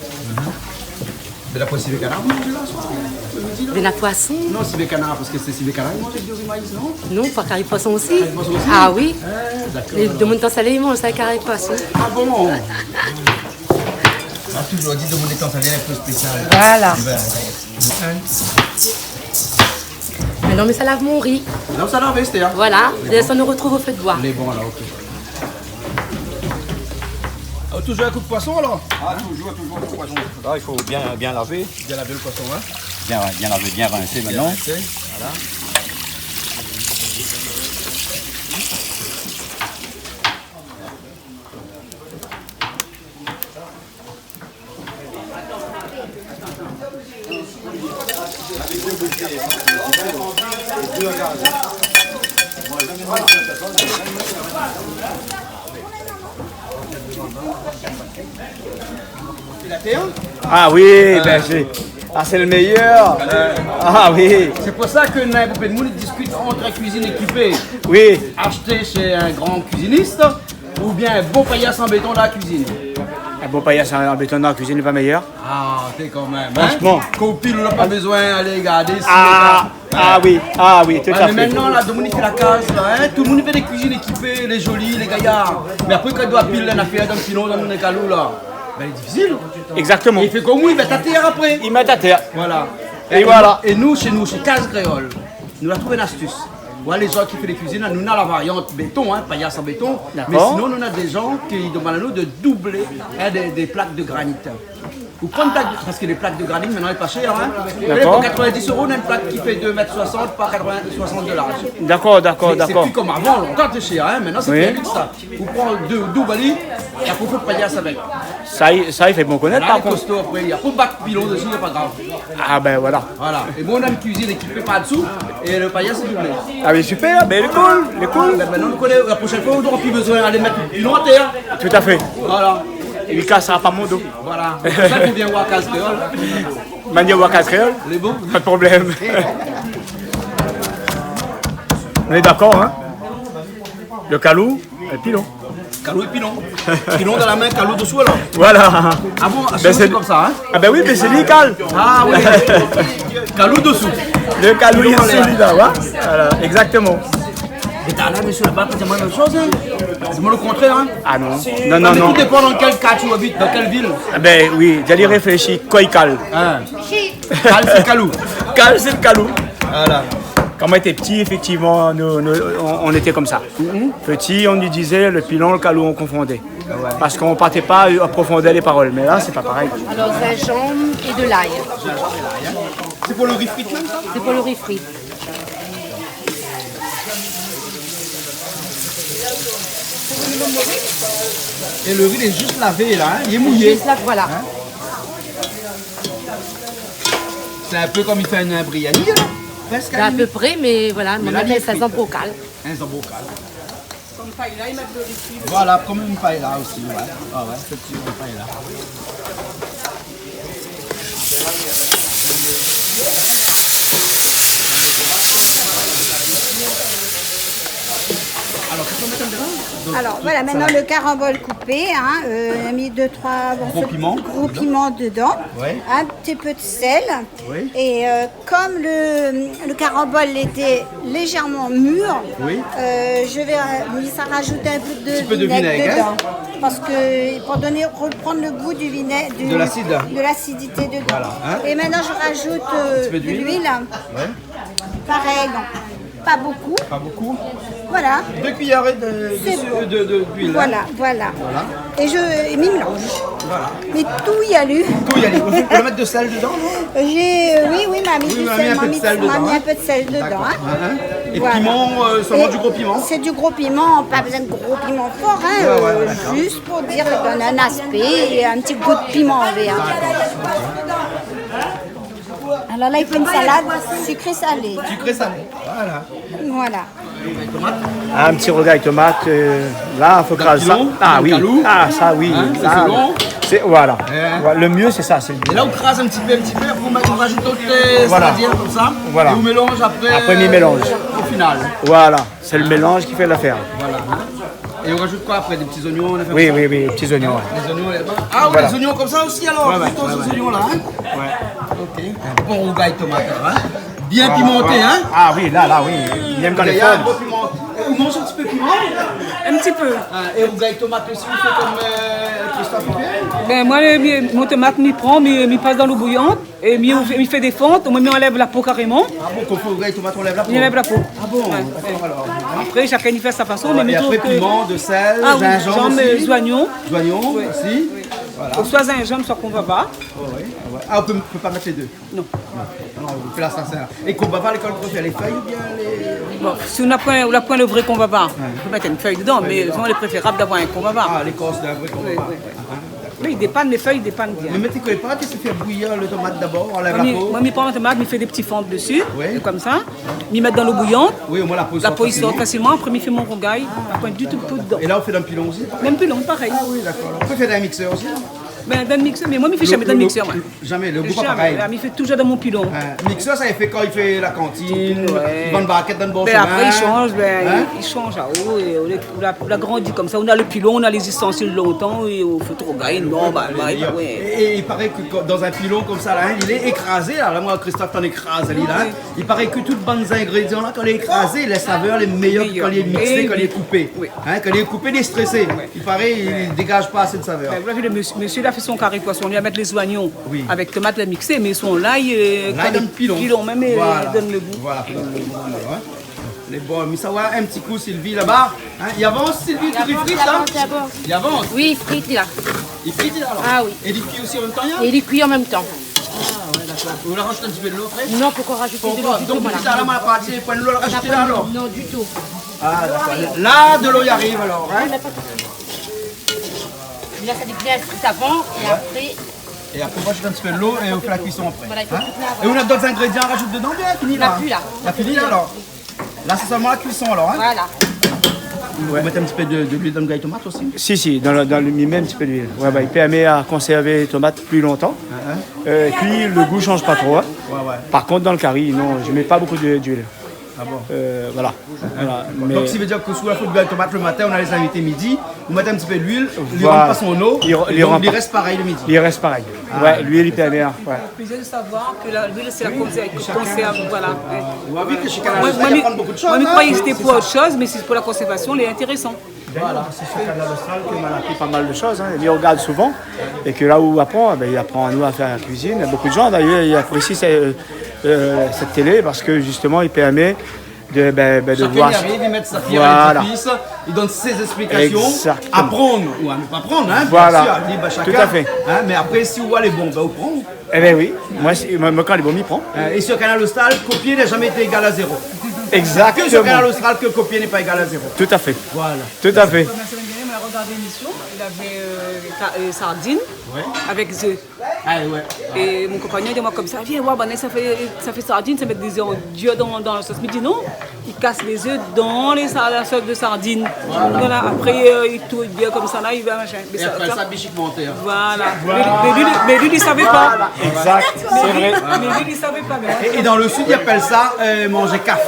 Mais la poisson civet canard, vous mangez là, soir? De la poisson? Non, civet canard, parce que c'est civet canard, ils mangent avec du riz maïs, non? Non, pas carré poisson aussi. Carré poisson aussi? Ah oui. D'accord. Les de mon temps salé, ils mangent ça carré poisson. Ah bon? Ah, toujours dit de mon temps salé un peu spécial. Voilà. Non, mais ça lave mon riz. Non, ça lave, c'était. Hein? Voilà, et ça nous retrouve au feu de bois. Les bons, alors, ok. Toujours un coup de poisson, alors? Ah, toujours un coup de poisson. Là, il faut bien laver. Bien laver le poisson, hein? Bien laver, bien rincer maintenant. Rincer, voilà. Ah oui, ben c'est le meilleur. Ah oui. C'est pour ça que beaucoup de monde discute entre la cuisine équipée. Oui. Acheter chez un grand cuisiniste ou bien un bon paillasse en béton dans la cuisine. Un bon paillasse en béton dans la cuisine n'est pas meilleur. Ah, t'es quand même. Franchement. Copine, on n'a pas besoin d'aller regarder. Oui, tout à fait. Mais maintenant, là, Dominique fait la case, là, hein? Tout le monde fait des cuisines équipées, les jolis, les gaillards. Mais après, quand il doit piler une affaire dans le pilon, dans le calou, là, ben, il est difficile. Exactement. Et il fait comme moi, il met à terre après. Il met à terre. Voilà. Et voilà. Et nous, chez Case Créole, nous avons trouvé une astuce. Voilà, les gens qui font les cuisines, nous avons la variante béton, hein, paillasse en béton. Mais sinon, nous avons des gens qui demandent à nous de doubler des plaques de granit. Vous prenez parce que les plaques de granit maintenant, elles pas chères. Hein. Pour 90 €, on a une plaque qui fait 2,60 m par 60 $. D'accord. C'est plus comme avant, longtemps c'est cher. Hein. Maintenant, c'est plus vite ça. Vous prenez deux doubles et après, vous paillasse avec. Ça, il fait bon connaître par contre. Costaud après, il y a pas de bac pilon dessus, il n'y a pas grave. Ah ben voilà. Voilà. Et bon, on a une cuisine équipée par-dessous et le paillasse est doublé. Ah mais super, mais il est cool. Ben, maintenant, on connaît, la prochaine fois, on n'aura plus besoin d'aller mettre une pilon à terre. Tout à fait. Voilà. Et il cassera pas mon dos. Voilà. C'est pour ça qu'on vient voir Case Créole. Mania voir Case Créole. Les bons. Pas de problème. On est d'accord, hein? Le calou et le pilon. Calou et pilon. Pilon dans la main, calou dessous alors. Voilà. Ah bon, c'est comme ça, hein? Ah ben oui, mais c'est lui cale. Ah oui. Calou dessous. Le calou est celui là, voilà. Exactement. Et t'as là, monsieur, là-bas, c'est moi la même chose, hein? C'est moi le contraire, hein? Ah non. Mais tout dépend dans quel cas tu habites, dans quelle ville. Ah ben oui, j'allais réfléchir. Quoi il cale? Cal, c'est calou. Cal, c'est le calou. Voilà. Quand on était petit, effectivement, on était comme ça. Petit, on lui disait le pilon, le calou, on confondait. Parce qu'on ne partait pas approfondir les paroles. Mais là, c'est pas pareil. Alors, gingembre et de l'ail. C'est pour le riz frit, même ça? C'est pour le riz frit. Et le riz il est juste lavé là, hein? Il est mouillé. Juste là, voilà. Hein? C'est un peu comme il fait un biryani là? Presque À peu près, mais voilà, on appelle ça zambrocal. Un zambrocal. Comme paella, ils mettent le riz frit. Voilà, comme une paella aussi, ouais. Ah ouais, c'est petit une paella. Alors voilà, maintenant le carambole coupé, hein, on a mis 2-3 gros piments dedans, un petit peu de sel. Et comme le carambole était légèrement mûr, je vais rajouter un peu de vinaigre dedans. Parce que pour reprendre le goût du vinaigre, de l'acidité dedans. Voilà, hein. Et maintenant je rajoute de l'huile. Pareil, donc. pas beaucoup. Pas beaucoup. Voilà. 2 cuillères d'huile. Voilà. Et je m'y mélange. Voilà. Mais tout y allu. Tout y allu. Vous pouvez mettre de sel dedans, non? Oui, m'a mis du sel. M'a mis un peu de sel dedans. Hein. Et voilà. Piment, seulement du gros piment? C'est du gros piment, pas besoin de gros piment fort, juste pour dire, donner un aspect et un petit goût de piment vert. Alors là, il faut une salade sucré-salé. Sucré-salé, voilà. Un petit rogaille tomate, là, il faut craser ça. Ah oui, ça oui. Hein, ça, voilà. Le mieux, c'est ça. Et là, on crase un petit peu, on rajoute d'autres c'est-à-dire comme ça. Voilà. Et on mélange après. Après, on mélange. Au final. Voilà, c'est le mélange qui fait l'affaire. Voilà. Et on rajoute quoi après? Des petits oignons? Oui, petits oignons. Des oignons là-bas. Ah, voilà. Des oignons comme ça aussi alors? Plutôt ces oignons là, hein? Ok. Un bon rougail tomate, hein? Bien pimenté, hein? Ah oui, là, oui. Il aime quand les fun. Vous mangez un petit peu piment? Un petit peu. Et rougail tomate aussi, vous faites comme Christophe? Ben moi, mon tomate, m'y prend, m'y passe dans l'eau bouillante, et m'y fait des fentes, on enlève la peau carrément. Ah bon, quand on fait rougail tomate, on lève la peau? On enlève la peau. Ah bon, d'accord alors. Après, chacun y fait sa façon. Et après, piment, de sel, gingembre aussi. Oignons. Oignons aussi. Voilà. Soit gingembre, soit combava. Ah, on ne peut pas mettre les deux? Non. Non, on fait la sincère. Et combava, l'école qu'on fait les feuilles ou bien les... Bon, si on apprend le vrai combava, on peut mettre une feuille dedans, mais souvent il est préférable d'avoir un combava. Ah, l'écorce d'un vrai combava. Oui, il dépanne les feuilles, il dépanne bien. Mais mettez quoi les pâtes, il se fait bouillir le tomate d'abord, on lève la peau. Moi, je prends la tomate, je fais des petits fentes dessus, comme ça. Je mets dans l'eau bouillante. Oui, au moins la peau sort facilement. Après, je fais mon rougail, je prends du tout dedans. Et là, on fait d'un pilon aussi? Même pilon, pareil. Ah oui, d'accord. On peut faire d'un mixeur aussi? Ben, dans le mixeur, mais moi, je ne fais jamais dans le mixeur. Jamais, le goût pas pareil. Je fais toujours dans mon pilon. Mixeur, ça il fait quand il fait la cantine, il vend une barquette dans le bon chemin. Après, il change à haut. On a grandi comme ça. On a le pilon, on a les ustensiles longtemps et on fait trop gagner. Non, Et il paraît que dans un pilon comme ça, là, il est écrasé. Là, moi, Christophe, t'en écrase. Il paraît que tous les bons ingrédients, là, quand il est écrasé, les saveurs, les meilleurs quand il est mixé, quand il est coupé. Quand il est coupé, il est stressé. Il paraît qu'il ne dégage pas assez de saveurs. Monsieur a fait son carré poisson, on lui a mettre les oignons avec tomates les mixées, mais son l'ail, dans le pilon même donne le goût. Voilà, les bons, mais ça va un petit coup Sylvie là-bas. Il avance Sylvie, tu frites là? Il avance? Oui, il frite là. Il frite là alors? Ah oui. Et il cuit aussi en même temps? Et il cuit en même temps. Ah ouais, d'accord. Vous la rajoutez un petit peu de l'eau après? Non, pourquoi rajouter de l'eau? Donc vous ça là, ma partie, point de l'eau, la rajouter là alors? Non, du tout. Ah d'accord. Là, de l'eau y arrive alors. Là, ça dit bien frite avant et après. Et après, on rajoute un petit peu de l'eau et on fait la cuisson après. Voilà, il faut et on a d'autres ingrédients à rajouter dedans, bien fini là? Il n'y a plus là. Il a fini là alors? Là, c'est seulement la cuisson alors. Voilà. Vous mettez un petit peu d'huile dans le rougail tomate aussi? Si, dans le met un petit peu d'huile. Il permet à conserver les tomates plus longtemps. Et puis, le goût ne change pas trop. Par contre, dans le curry, non, je ne mets pas beaucoup d'huile. Ah bon? Voilà. Donc, ça veut dire que sous la faute de tomate le matin, on a les invités midi, vous mettez un petit peu d'huile, il rentre pas son eau, il reste pareil le midi. Il reste pareil. L'huile, il permet. C'est plaisir de savoir que l'huile, c'est la conserve. Voilà. On a vu que chez Canal Austral, il y a beaucoup de choses. Moi, je croyais que c'était pour autre chose, mais c'est pour la conservation, c'est intéressant. Voilà, c'est sur Canal Austral qu'on a appris pas mal de choses. Il regarde souvent. Et que là où il apprend à nous à faire la cuisine. Beaucoup de gens, d'ailleurs, ils apprécient cette télé parce que justement, il permet de voir. Chacun y arrive, il met sa pierre à l'édifice, il donne ses explications. Exactement. Apprendre ou à ne pas prendre, hein, voilà. bien sûr, chacun, tout à fait. Hein, mais après, si vous voyez les bons, vous prenez. Eh bien oui, moi quand les bons, m'y prend. Et sur Canal Austral, copier n'a jamais été égal à zéro. Exactement. Que sur Canal Austral, que copier n'est pas égal à zéro. Tout à fait. Voilà. Tout à fait. La semaine dernière, on a regardé l'émission, il avait sardines avec œufs. Ah, ouais. Et mon compagnon dit moi comme ça, viens voir, ça fait sardines, ça met des œufs dans la sauce. Il me dit non, il casse les œufs dans la sauce de sardines. Voilà. Après, il touille bien comme ça, là, il va machin. Et après ça, bichique monté. Voilà. Mais lui, il ne savait pas. Exact, c'est vrai. Mais lui, il ne savait pas. Et dans le sud, ils appellent ça manger caf.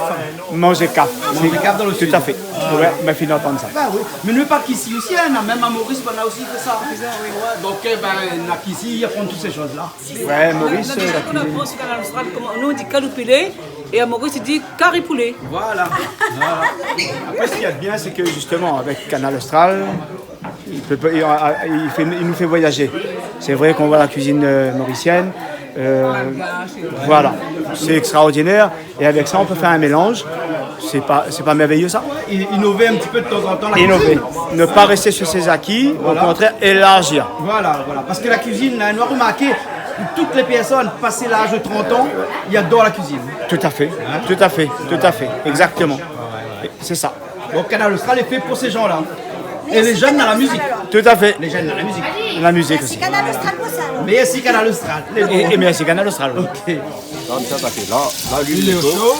Manger caf. Manger caf dans le sud. Tout à fait. Ouais, ma fille d'entendre ça. Bah oui. Mais ne pas qu'ici aussi, même à Maurice, on a aussi fait ça. Donc, ici, ils apprennent toutes ces choses-là. Ouais, Maurice. On apprend sur Canal Austral, nous on dit caloupélé, et à Maurice il dit caripoulet. Voilà. Après, ce qu'il y a de bien, c'est que justement, avec Canal Austral, il nous fait voyager. C'est vrai qu'on voit la cuisine mauricienne. Voilà, c'est extraordinaire. Et avec ça, on peut faire un mélange c'est pas merveilleux ça? Innover un petit peu de temps en temps la Innover. cuisine. Ne pas rester sur ses acquis, Voilà. au contraire, élargir. Voilà. Parce que la cuisine, on a remarqué, toutes les personnes passées l'âge de 30 ans, ils adorent la cuisine. Tout à fait, exactement. C'est ça. Donc Canal Austral est fait pour ces gens-là. Et les jeunes dans la musique. Tout à fait. Les jeunes dans la musique. La musique aussi. Canal Austral pour ça. alors. Merci Canal Austral. Et merci Canal Austral. Ok. Là, ça attaqué. Là, L'huile est au chaud.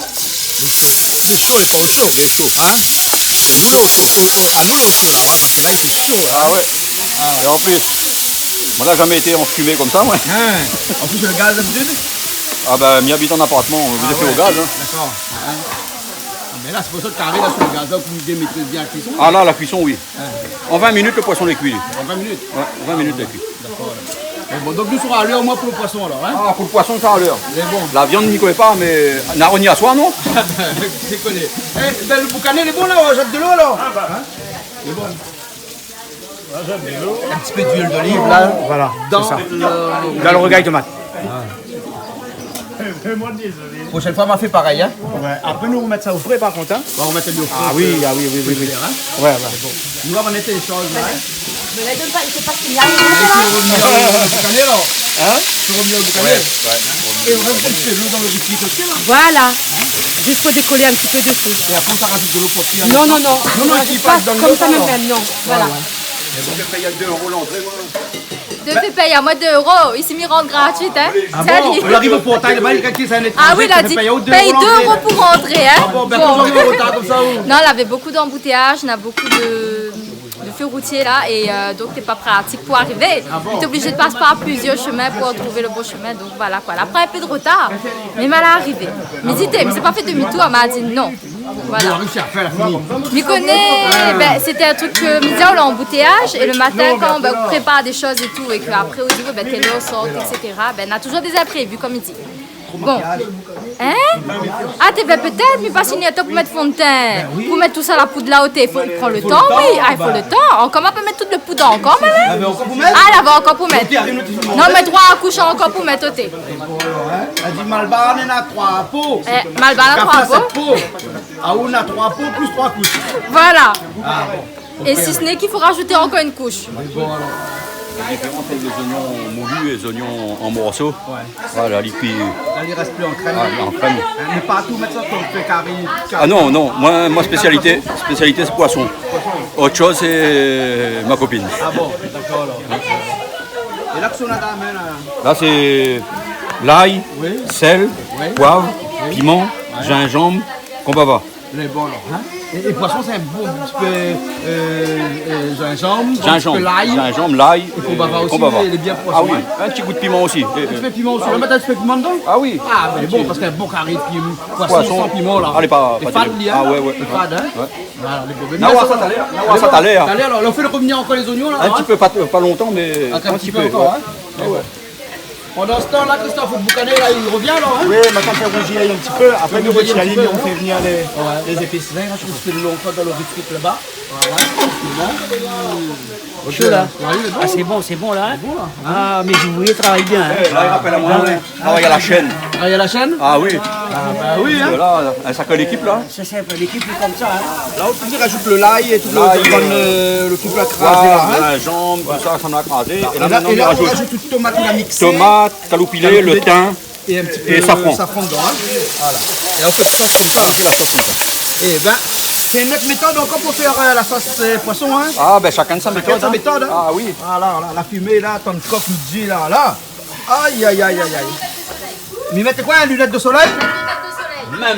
Il est chaud, il est pas au chaud. Il est chaud. Hein? C'est nous là au chaud. Ah, nous là au chaud là, ouais, parce que là il fait chaud. Là. Ah ouais. Et en plus, moi là, jamais été en fumée comme ça, moi. En plus, le gaz d'habitude. Ah ben, m'y habite en appartement, vous êtes fait au gaz. Hein. D'accord. Mais là, c'est pour ça que tu arrives là sur le gaz, là, pour nous maîtriser bien la cuisson. Ah là, la cuisson, oui. En 20 minutes, le poisson est cuit. En 20 minutes. Ouais, 20 minutes, il est cuit. D'accord. Bon, donc nous serons à l'heure, moi, pour le poisson alors. Hein. Ah, pour le poisson, ça à l'heure. Mais bon. La viande, n'y connaît pas, mais. Naroni à soi, non? C'est connu. Le boucané, il est bon là, Jacques Delors alors. Hein? Il est bon. Un petit peu d'huile d'olive là. Voilà, Dans c'est ça. le... Dans le regaille tomate. Prochaine fois, on m'a fait pareil. Hein. Ouais. Après, nous remettre ça au frais par contre. Hein. On va remettre le au frais. Ah oui. Ouais. Nous allons mettre les choses là. Mais là, il ne sait pas ce qu'il y a. Le boucané alors. Hein? Tu reviens au boucané. Et on rajoute un petit peu d'eau dans le liquide aussi là. Voilà. Juste pour décoller un petit peu dessus. Et après, ça rajoute de l'eau pour cuire. Non, il pas passe dans le comme dos, ça alors. même, non. Voilà. Je paye à 2 € l'entrée, moi. De fait payer à moi 2 €. Ici, m'y rendre gratuite, hein. Ah Salut. bon, on arrive au portail, le mec qui s'est un étranger. Ah oui, il a dit paye 2 € pour rentrer, hein. Ah bon, ben quand on arrive au retard comme ça, où? Non, il avait beaucoup d'embouteillages, on a beaucoup de feux routiers là, et donc c'est pas pratique pour arriver. Tu es obligé de passer par plusieurs chemins pour trouver le bon chemin, donc voilà quoi. Elle a pris un peu de retard, mais elle est arrivée. Mais dit, mais c'est pas fait demi-tour, elle m'a dit non. Voilà. Je connais, ben, c'était un truc que midi on l'a embouteillage et le matin quand ben, on prépare des choses et tout et qu'après au niveau ben, telle heure sort, etc. Ben, on a toujours des imprévus comme il dit. Bon. Hein? Ah, t'es peut-être, mais pas signé pour mettre fond de teint. Pour mettre tout ça la poudre là haute, il faut prendre le temps, oui. Ah, il faut le temps. Encore, on peut mettre toute le poudre encore, mais. Ah, là, va encore pour mettre. Non, mais 3 couches encore pour mettre au thé. Elle dit Malbar, on a 3 pots. Malbar, on a 3 pots. Ah, on a 3 pots plus 3 couches. Voilà. Et si ce n'est qu'il faut rajouter encore une couche. La différence entre les oignons moulus et les oignons en morceaux. Voilà, les cuits. Là, il reste plus en crème. En crème. Mais pas tout mettre ça comme fait carré. Ah non, moi spécialité c'est poisson. Autre chose, c'est ma copine. Ah bon, d'accord alors. Et là, que on a dans la main, là. Là, c'est l'ail, sel, poivre, piment, gingembre, combava. Il est bon alors. Hein? Et poisson, c'est un bon petit peu gingembre, l'ail, et combava aussi, il est bien poisson. Ah oui, un petit goût de piment aussi. Un petit peu de piment aussi. On va mettre un petit peu de piment dedans? Ah oui. Ah, mais bon, parce qu'il y a un bon carré de poisson sans piment là. Allez, pas fade, ah ouais. Fade, hein? Voilà, ça t'a l'air. Alors, on fait le revenir encore les oignons là? Un petit peu, pas longtemps, mais un petit peu encore, hein? Pendant ce temps-là, Christophe, le boucané, là, il revient, alors, hein? Oui, maintenant, on fait rougir un petit peu. Après, nous, petit la ligne, on fait venir les épices. Là, je vais faire le long code dans le frites là-bas. Chaud, là. Ah, c'est bon, là. Ah, mes ouvriers travaillent bien. Hein. Là, il rappelle à moi, travaille à la chaîne. Travaille à la chaîne? Ah oui. Ah, bah oui, hein. Là, un sacré l'équipe, là. Ça, c'est un peu l'équipe comme ça, hein. Là, on rajoute le l'ail et tout le truc là crasé, là, hein. La jambe, tout ça, ça en a crasé. Et là, on rajoute toute tomate qu'on a mixée. Tomate, caloupilé, le thym. Et un petit peu de safran dedans, hein. Voilà. Et on fait sauce comme ça. On fait la sauce comme ça. Et ben, c'est une autre méthode encore pour faire la sauce poisson, hein. Ah, ben chacun de sa méthode. Chacun de sa méthode, hein. Ah oui. Voilà, la fumée là, ton coq nous dit là. Aïe, aïe, aïe, aïe, aïe. Mais mettez quoi, une lunette de soleil?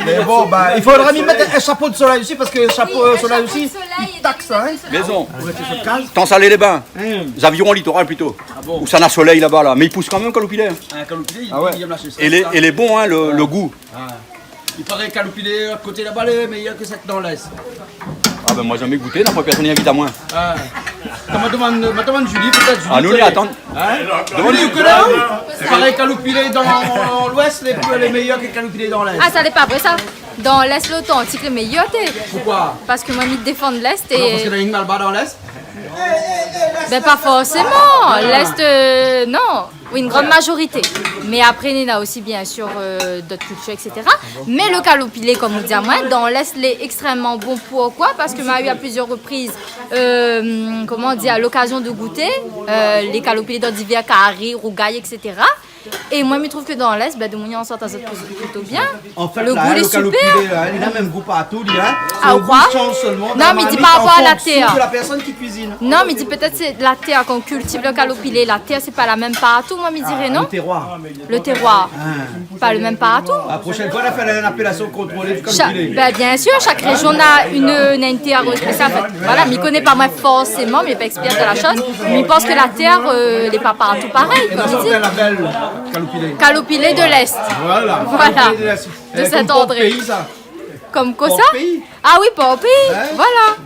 Mais bon, bah, il faudra m'y mettre un chapeau de soleil aussi, parce que le chapeau de soleil aussi, il taxe, hein. Maison. Tant salé les bains. Les avirons littoral plutôt. Où ça n'a soleil là-bas, là. Mais il pousse quand même, caloupilé. Caloupilé, il aime lâcher ça. Et il est bon, hein, le goût. Il paraît caloupilé, à côté là-bas, il est meilleur que cette dans l'Est. Ah ben moi jamais goûté, n'a pas personne invite à moi. Ah. Ma demande Julie, peut-être. Ah nous, on y attend. Julie, vous connaissez? Il paraît caloupilé dans l'Ouest, les meilleurs que caloupilé dans l'Est. Ah, ça n'est pas vrai ça. Dans l'Est, l'authentique, le meilleur thé. Pourquoi? Parce que moi, je défends l'Est et... Non, parce qu'il y a une Malbar dans l'Est? Ben pas forcément. L'Est, non. Oui, une grande majorité. Mais après, il y a aussi bien sûr d'autres cultures, etc. Mais le calopilé, comme on dit à moi, dans l'Est, il est extrêmement bon. Pourquoi? Parce que m'a eu à plusieurs reprises, comment on dit, à l'occasion de goûter les calopilés dans divers carrés, rougailles, etc. Et moi, je trouve que dans l'Est, de mon on sort à ça plutôt bien. En fait, le là, goût est le super. calopilé, là, il a même goût partout. Ah, quoi? Non, mais il dit par rapport à la terre. C'est la personne qui cuisine. Non, mais il dit peut-être c'est la terre qu'on cultive le calopilé. La terre, c'est pas la même partout. Moi, je dirais non. Le terroir. Le terroir. Pas le même partout. La prochaine fois, on a fait une appellation contrôlée du calopilé. Bien sûr, chaque région a une terre spéciale. Voilà, mais je ne connais pas moi forcément, mais je ne suis pas experte de la chose. Mais je pense que la terre n'est pas partout pareil. Et dans ce qu'on appelle calopilé. Calopilé de l'Est. Voilà. De Saint-André. Comme quoi ça? Ah oui, pas au pays. Voilà.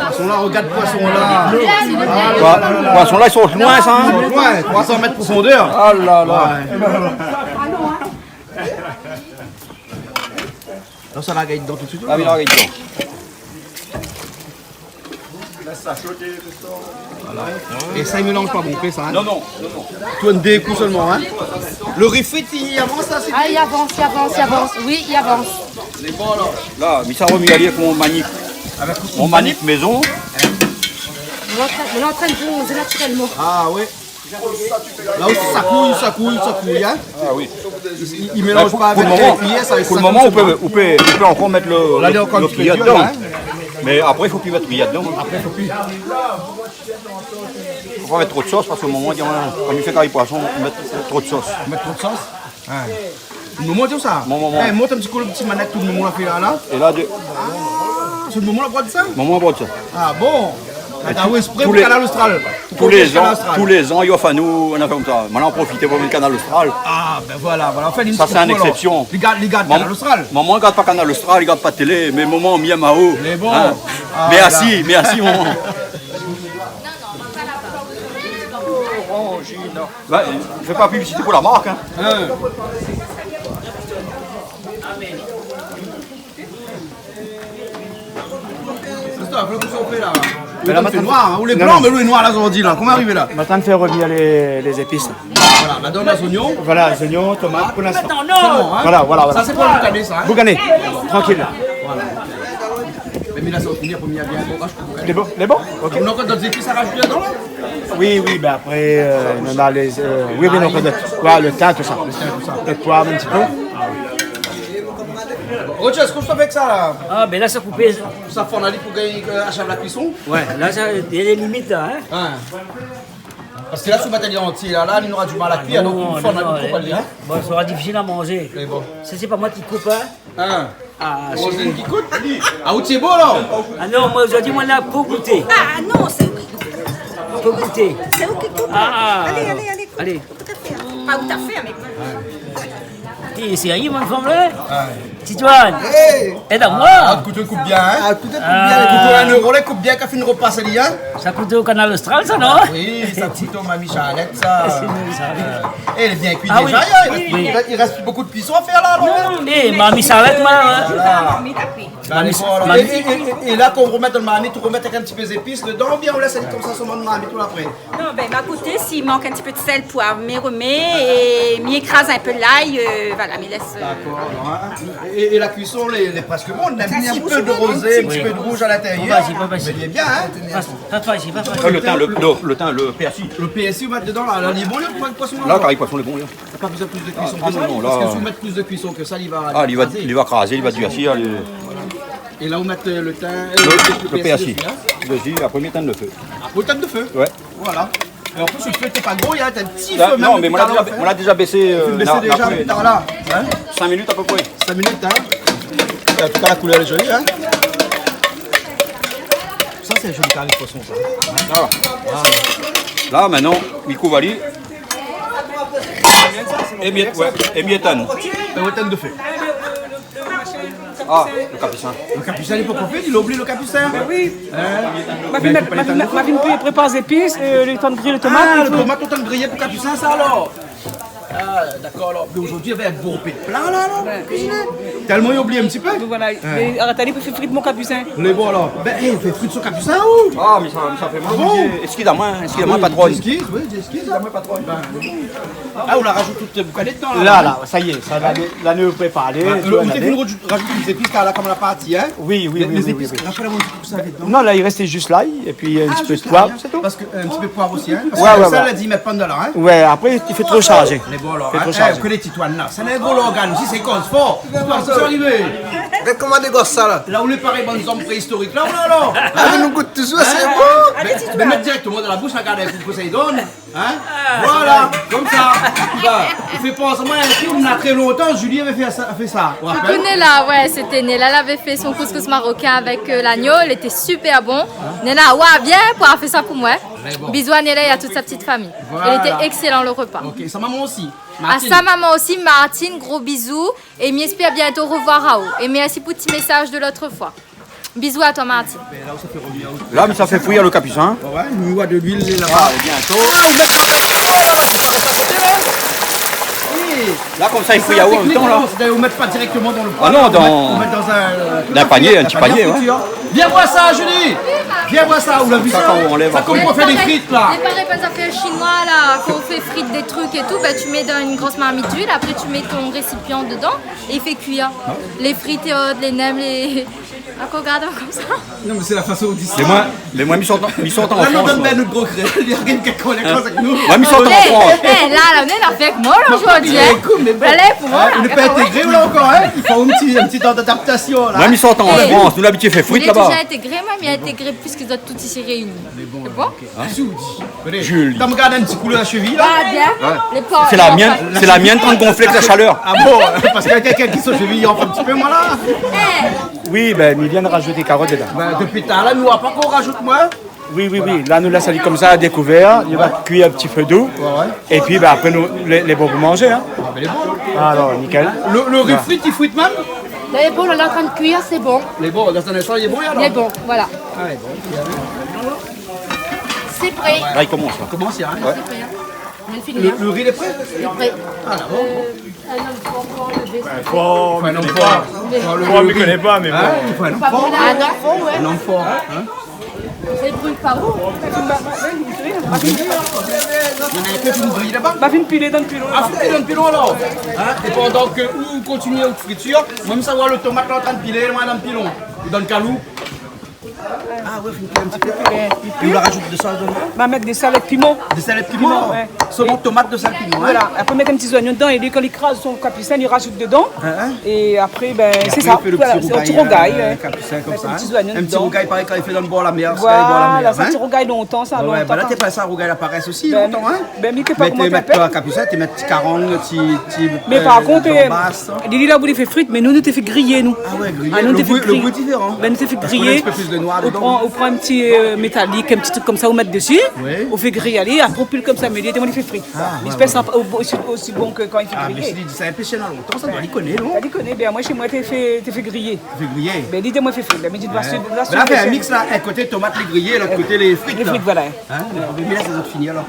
Poisson là, regarde poisson là. Poisson là, ils sont loin, ça. Ouais, 300 mètres de profondeur. Ah là là. Là, ça la gagne dedans tout de suite. Ah oui, la gagne dedans. Voilà. Et ça, il mélange pas bon, ça. Hein? Non. Toi, des coups seulement. Hein? Le refit, il avance là, c'est Ah, il avance. Oui, il avance. C'est bon alors. Là, mais ça remet avec mon manip. Mon manip maison. On est en train de bronzer naturellement. Ah oui. Là aussi, ça couille. Hein? Ah oui. Il mélange pas avec les cuillères, ça. Pour le moment, on peut encore mettre le cuillère dedans. Hein? Mais après, il faut plus mettre cuillère dedans. Après, il faut plus. Il faut pas mettre trop de sauce parce qu'au moment, quand il fait carré poisson, il met trop de sauce. Mettre trop de sauce? Ouais. Moment, tu ça? Moment. Monte un petit coup, le petit manette, tout le monde a fait là. Et là, c'est le moment là, de ça? Moment, de ça. Ah bon? Tous les Canal Austral. Tous les ans, il offre à nous, on a fait comme ça. Maintenant, on profite pour le Canal Austral. Ah, ben voilà. On fait une ça, c'est une exception. Les gars de Canal Austral. Maman ne regarde pas Canal Austral, il ne regarde pas télé, mais maman, Mia Mao. Mais bon. Hein? Mais assis, maman. Bah, je ne fais pas publicité pour la marque. Hein. Mais là, c'est noir, hein, ou les blancs, mais l'eau est noire là, on dit là. Comment arriver là? Maintenant, de faire revenir les épices. Voilà, là-dedans, les oignons. Voilà, les oignons, tomates, pour l'instant. Hein? Voilà. Ça, c'est pour le boucaner, ça. Hein? Boucaner, tranquille. Voilà. Mais là, ça va finir pour m'y aller. Les bons? Ok. On a encore d'autres épices à rajouter là-dedans là? Oui, ben après, on a les. Oui, on a encore d'autres. Voilà, le thym, tout ça. Le poivre un petit peu. Roger, est-ce qu'on fait avec ça là? Ah, ben là, ça coupé. Ça fait en aller pour gagner à la cuisson? Ouais, là, il y a des limites là. Hein? Parce que là, sous bataillon entier, là, il aura du mal à cuire, donc il faut en aller couper. Bon, ça sera difficile à manger. Mais bon. Ça, c'est pas moi qui coupe, hein? Ah, c'est qui coûte? Ah, où c'est beau là? Ah non, moi aujourd'hui, moi là, pour goûter. Ah non, c'est pour goûter. C'est où qui coupe? Allez. Pas tout à fait, mais. Et c'est rien, mon femme là? Titoine, aide-moi! Ah, le couteau coupe bien, hein? Ah, le couteau coupe bien, le couteau 1 €, les coupe bien, qu'a fait une repas, ça dit, hein? Ça coûte au Canal Austral, ça, non? Oui, ça coûte au Mamie Charlette, ça. Et elle est bien cuite Ah, déjà, oui. il reste beaucoup de cuisson à faire là, non? Eh, Mamie Charlette, moi. Et là, qu'on remette dans le marmite, on remet avec un petit peu d'épices dedans, ou bien on laisse aller comme ça sur le marmite tout après? Non, ben, à côté, s'il manque un petit peu de sel, poivre, m'y remet et m'y écrase un peu l'ail, voilà, m'y laisse. D'accord. Et la cuisson, les presque bon, on a mis un petit peu de rosé, un petit peu de rouge à l'intérieur. Vas-y. Mais bien, hein? Le thym, le persil. Le PSU, vous mettez dedans, là, il est bon, là, pour le poisson? Là, carré poisson, il est bon, là. T'as pas besoin de plus de cuisson que ça? Non, là. Parce que si vous mettez plus de cuisson que ça, il va. Ah, il va craser, il va durcir. Et là, vous mettez le thym. Le persil. Dessus, après, mettre le feu. Après, le thym de feu? Ouais. Voilà. Et en plus, le feu n'était pas gros, il y a un petit feu même. Non, mais on l'a déjà baissé. Déjà, là. 5 minutes à peu près. 5 minutes, hein? En tout cas, la couleur est jolie, hein? Ça, c'est un joli carré de poisson, ça. Là, maintenant, Miko Vali. Et mietane. Et le thym de feu. Ah, le capucin. Le capucin, il est pas profité, il a oublié le capucin. Oui. Ma fille prépare les épices, le temps de griller les tomates. Ah, le tomate, le temps de griller pour capucin, ça alors. Ah, d'accord, alors. Mais aujourd'hui, il y avait un beau repas de plat, là, alors, cuisiner. Tellement il oublie un petit peu. Voilà, arrête d'aller faire frites mon capucin. Les bons alors. Ben, il fait frites sur capucin ou? Ah, mais ça fait mal. Bon. Excusez-moi, patron. Excusez-moi, patron. Ah, on la rajoute toute boucanée dedans là. Là, ça y est, ça, là, ne pouvez pas aller. On t'a fait rajouter des épices là comme la partie, hein? Oui. Les épices, rappelle-moi un petit peu ça dedans. Non, là, il restait juste l'ail et puis un petit peu de poivre, c'est tout. Parce que un petit peu de poivre aussi, hein? Parce Ouais, que ça, elle a dit mettre pas de là, hein? Ouais, après, il fait trop chargé. Les bons alors, Il fait trop hein? chargé. Que les titoines là, c'est un gros organe aussi, c'est cause fort. C'est arrivé. Regarde comment des gosses ça là. Là où les pareils bonnes hommes préhistoriques, là, alors. Ah, mais nous goûte toujours, c'est bon. Mais mettre directement dans la bouche, regardez un coup de Poséidon. Hein? Voilà, comme ça. Bah, il fait penser, moi, un film, il y a très longtemps, Julie avait fait ça. Du coup, Nella, ouais, c'était Nella, elle avait fait son couscous marocain avec l'agneau, il était super bon. Nella, ouais, viens pour avoir fait ça pour moi. Bisous à Nella et à toute sa petite famille. Voilà. Il était excellent le repas. Ok, sa maman aussi. À sa maman aussi, Martine, gros bisous. Et m'espère bientôt revoir Raoult. Et merci pour petit message de l'autre fois. Bisous à toi, Martine. Là, mais ça fait fouillir le capucin. Ouais, une noix de l'huile là-bas. Ah, bientôt. Là, comme ça, il faut y avoir en même temps, là. C'est-à-dire, on ne met pas directement dans le Ah non, on met dans d'un panier, un petit panier, ouais. Viens voir ça, Julie. Viens voir ça, vous l'avez vu ça? Ça comme on fait des frites, là. C'est pareil, quand ça fait chinois, là, quand on fait frites des trucs et tout, bah, tu mets dans une grosse marmite d'huile, après tu mets ton récipient dedans et il fait cuire. Les frites, les nems, les... Ah, qu'on regarde comme ça. Non, mais c'est la façon d'ici. Les moins mis sont en Là, nous France. donne bien notre gros cré. Il y a rien qui connaît avec nous. Moi, mis sont en France. Là, on est là avec moi, là, aujourd'hui. Allez, pour moi. Il n'est pas intégré, là, encore, hein. Il faut un petit temps d'adaptation, là. Moi, mis sont en France. Nous, l'habitude fait frites Il est là-bas. déjà intégré, moi, mais il est intégré plus que d'autres tous ici réunis. C'est bon? Julie. T'as regardé un petit coup à la cheville, là? Ah, bien. C'est la mienne quand on gonfle avec la chaleur. Ah bon? Parce qu'il y a quelqu'un qui se cheville un petit peu, moi, là. Oui, ben, il vient de rajouter carottes dedans. Ben, depuis tard, là, nous, on va pas qu'on rajoute moins. Oui. Là, nous, là, ça dit comme ça, à découvert. Il va cuire un petit peu d'eau. Et puis, ben, après, nous, les bons pour manger. Hein. Ah, ben, les bons. Alors, nickel. Le riz frite, il frite même? Là, il est bon, là, en train de cuire, c'est bon. Les bons, dans un instant, il est bon, alors? Il est bon, voilà. Ah, il est bon. C'est prêt. Là, il commence. Là. On commence, il y a rien. Ouais. Le riz, il est prêt? Il est prêt. Ah, là, bon. Un homme fort, le baiser. Fort, un homme fort. Moi, je ne connais pas, mais bon. Il faut un homme fort. Un homme fort, ouais. Un homme fort, hein? Ça brûle pas où? Il y en a un peu qui nous brille là-bas. Va venir piler dans le pilon. Ah, filer dans le pilon alors. Et pendant que vous continuez aux fritures, même savoir le tomate là en train de piler, moi dans le pilon. Et dans le calou. Ah ouais, il un petit peu. Et on la rajoute de sel dedans. On va mettre des salades piment. Des salades piment, ouais. Seulement tomate de sel piment. Voilà, après mettre un petit oignon dedans et lui quand il crase son capucin, il rajoute dedans. Et après, ben c'est ça. Voilà, un petit rogaille. Capucin comme ça. Un petit oignon Un petit dedans. rogaille pareil quand il fait dans le bord la mer. Voilà, ça petit rogaille longtemps, ça Ouais, longtemps. bah là t'es pas ça, rogaille apparaît aussi Ben, longtemps, hein. Ben, mais que pas comment tu mets t'appelles. capucin, tu mets petit caron, petit. Mais par contre, Lily là, vous les fait frites, mais nous, nous t'es fait griller, nous. Ah ouais, griller. Ah, nous, Le t'es fait goût griller. est différent. Ben, nous t'es fait Parce qu'on a un griller. petit peu plus de noir dedans. On prend un petit métallique, un petit truc comme ça, on met dessus. On fait griller, allez, après on pile comme ça, mais il est fait frites. L'espèce aussi bon que quand il fait Ah, mais griller. je dis, ça a pêché dans longtemps, ça doit y connaître, non? Elle connaît bien, moi chez moi t'es fait griller. Tu fais griller. Ben dis moi fait frites, mais dis de la suite. Là, fait un mix là, un côté tomate les grillées, l'autre côté les frites. Les frites, voilà. Hein? Mais là, c'est autres fini alors.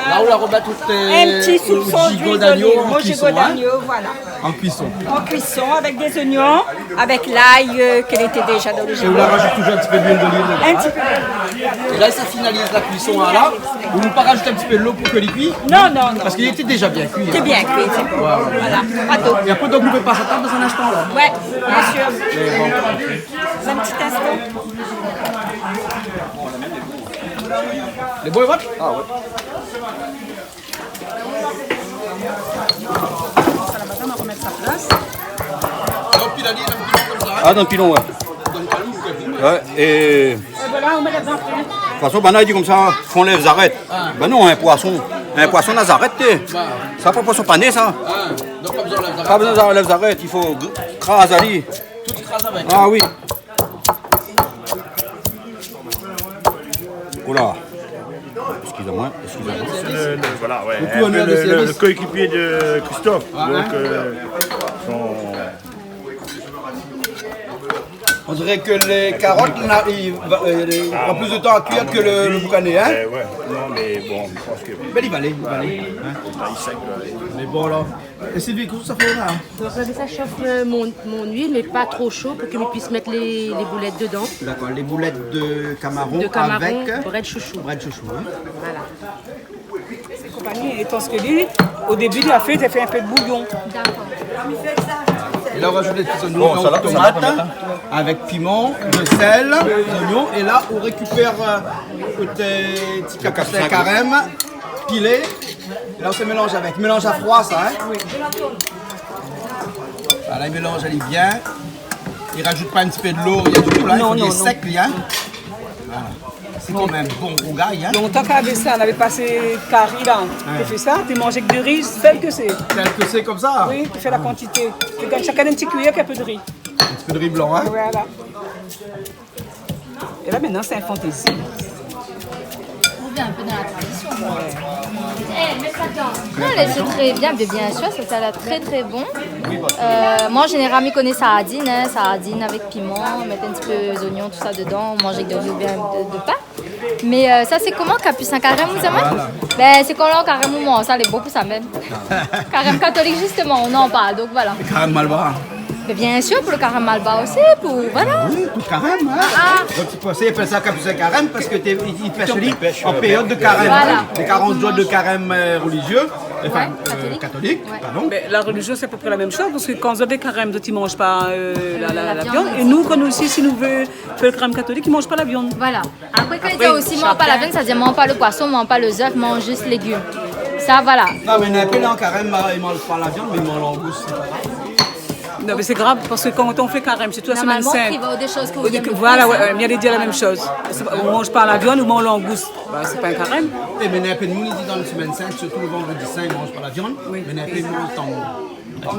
Là, on la rebat toute Un petit soupçon d'huile d'agneau d'olive, en mon cuisson. gigot d'agneau, voilà. En cuisson. En cuisson avec des oignons, avec l'ail qu'elle était déjà dans le Et on la rajoute toujours un petit peu d'huile d'olive. Un petit peu. Et là, ça finalise la cuisson là. Vous ne pas rajouter un petit peu de l'eau pour que les cuit? Non. Parce qu'il était déjà bien cuit. C'est bien cuit, c'est bon. Voilà, pas d'eau. Et après, donc, vous pouvez passer à table dans un instant là. Ouais, bien sûr. Un petit instant. Les bons et votre? Ah ouais. On va remettre sa place. Ah, dans le pilon, ouais. Ouais, et. Voilà, on met là-dedans. De toute façon, maintenant, il dit comme ça, font les arrêtes. Ben non, un poisson, les arrêtes, ça pas poisson pané, ça. Donc, pas besoin de Pas besoin de les arrêtes, il faut craser ali. Tout écrase avec. Ah oui. Oula. Excusez-moi. Voilà, ouais. Beaucoup honneur de service. Le coéquipier de Christophe. Donc, dirait que les carottes, ils prennent plus de temps à cuire que le boucané, hein? Ouais, non, mais bon, je pense que. Mais il va aller. Mais bon, alors. Et Sylvie, qu'est-ce que ça fait là? Donc ça chauffe mon huile, mais pas trop chaud pour que je puisse mettre les boulettes dedans. D'accord, les boulettes de camaron, avec bras de chouchou. Bras de chouchou, hein? Voilà. Compagnie, étant ce que dit, au début de la fête, elle fait un peu de bouillon. D'accord. Et là, on rajoute des petits oignons, tomates, avec piment, de sel, des oignons. Et là, on récupère des petits cacahuètes carême, pilés. Et là, on se mélange avec. Mélange à froid, ça, hein? Oui. Voilà, il mélange, elle est bien. Il rajoute pas un petit peu de l'eau, il y a du tout là, il faut qu'il est sec, hein? Voilà. C'est quand même bon rougail, hein? Donc, tant qu'avec ça, on avait passé carré là. Tu fais ça, tu manges avec du riz, tel que c'est. Tel que c'est comme ça? Oui, tu fais la quantité. Tu gagnes chacun un petit cuillère qui a un peu de riz. Un petit peu de riz blanc, hein? Voilà. Et là, maintenant, c'est un fantaisie. On revient un peu dans la tradition. Non, c'est très bien, mais bien sûr, ça a l'air très très bon. Moi en général, je connais sardine, hein, sardine avec piment, mettre un petit peu d'oignons, tout ça dedans, manger avec de riz ou bien de pain. Mais ça c'est comment capucin carême, vous savez? Ben c'est quand là carême ou moi, ça les beau pour ça même. Carême catholique justement, on en parle, donc voilà. Carême malba. Mais bien sûr, pour le carême malba aussi, pour voilà. Oui, pour carême, hein. Donc tu pensais appeler ça capucin carême parce que ils pêchent en période de carême. Voilà. Les 40 jours de carême religieux. Enfin, catholique. Pardon. Mais la religion, c'est à peu près la même chose, parce que quand vous avez des carèmes, ils ne mangent pas la viande. Et nous, quand nous aussi, si nous voulons faire le carême catholique, ils ne mangent pas la viande. Voilà. Après, quand ils disent aussi, mange pas la viande, ça veut dire mange pas le poisson, mange pas les œufs, mange juste légumes. Ça, voilà. Non, mais il y a un peu là en carême, ils ne mangent pas la viande, mais ils mangent l'angouste. Non, mais c'est grave, parce que quand on fait carême, c'est toute la semaine sainte. Des choses que vous aimez voilà, il y a des dire la même chose. On ne mange pas la viande ou on mange l'angouste. Ben, c'est pas un carême. Et mais il y a un peu de monde, il dit dans la semaine sainte, surtout le vendredi saint, ils ne mangent pas la viande. Oui. Mais il y a un peu de monde,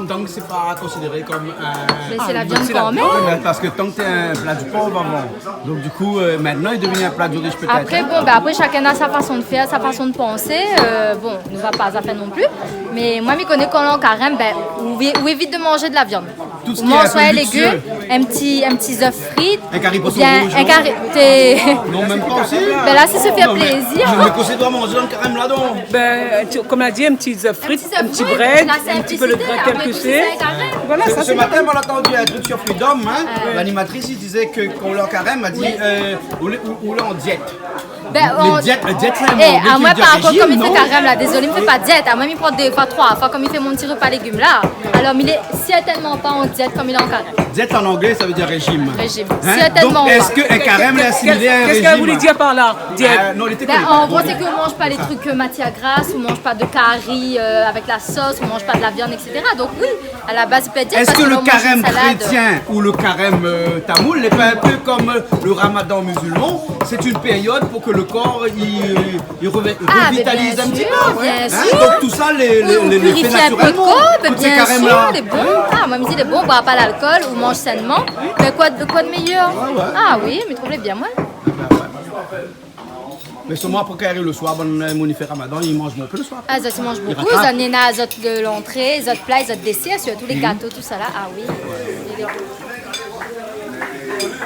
tant que c'est pas considéré comme un... Mais c'est la viande quand même. Parce que tant que tu es un plat du pauvre avant. Donc du coup, maintenant, il devient un plat du riche peut-être. Après, bon, ben, après, chacun a sa façon de faire, sa façon de penser. Bon, on ne va pas à faire non plus. Mais moi, je connais quand on carême, ben, ou évite de manger de la viande. Tout ce ou mange soit un légume, un petit œuf frit. Un carré poisson rouge. Non, même pas aussi. Ben là, c'est se faire plaisir. Mais qu'on doit manger dans le carême là-dedans. Ben, comme on a dit, un petit œuf frit, un petit bread, un petit peu de bread tel que c'est. Voilà, ce matin, on a entendu un truc sur Freedom. L'animatrice, il disait que quand le carême a dit on est en diète. Ben, diète, c'est un à moi, par contre, comme il fait carême là, désolé, il ne fait pas diète. À moi, il prend 2 fois 3 fois, comme il fait mon petit repas légumes là. Alors, il est certainement pas en diète comme il est en carême. Diète en anglais, ça veut dire régime. Régime. Certainement pas. Est-ce qu'un carême est assimilé à un régime? Qu'est-ce qu'elle voulait dire par là? Diète. En gros, c'est qu'on ne mange pas les trucs matière grasse, on ne mange pas de curry avec la sauce, on ne mange pas de la viande, etc. Donc, oui, à la base, il peut être diète. Est-ce que le carême chrétien ou le carême tamoul n'est pas un peu comme le ramadan musulman? C'est une période pour que le corps il revitalise un petit peu. Bien sûr. Donc tout ça, les faits naturellement. Bien sûr, les bons. Moi, je me dis, les bons, on ne boit pas l'alcool ou mange sainement. Mais quoi de meilleur? Ah oui, mais trouvez bien, moi. Mais seulement après qu'il arrive le soir, on fait ramadan, ils mangent un peu le soir. Ah, ça, ils mangent beaucoup. Ils ont de l'entrée, ils ont de plats, ils ont de dessert, surtout les gâteaux, tout ça là. Ah oui.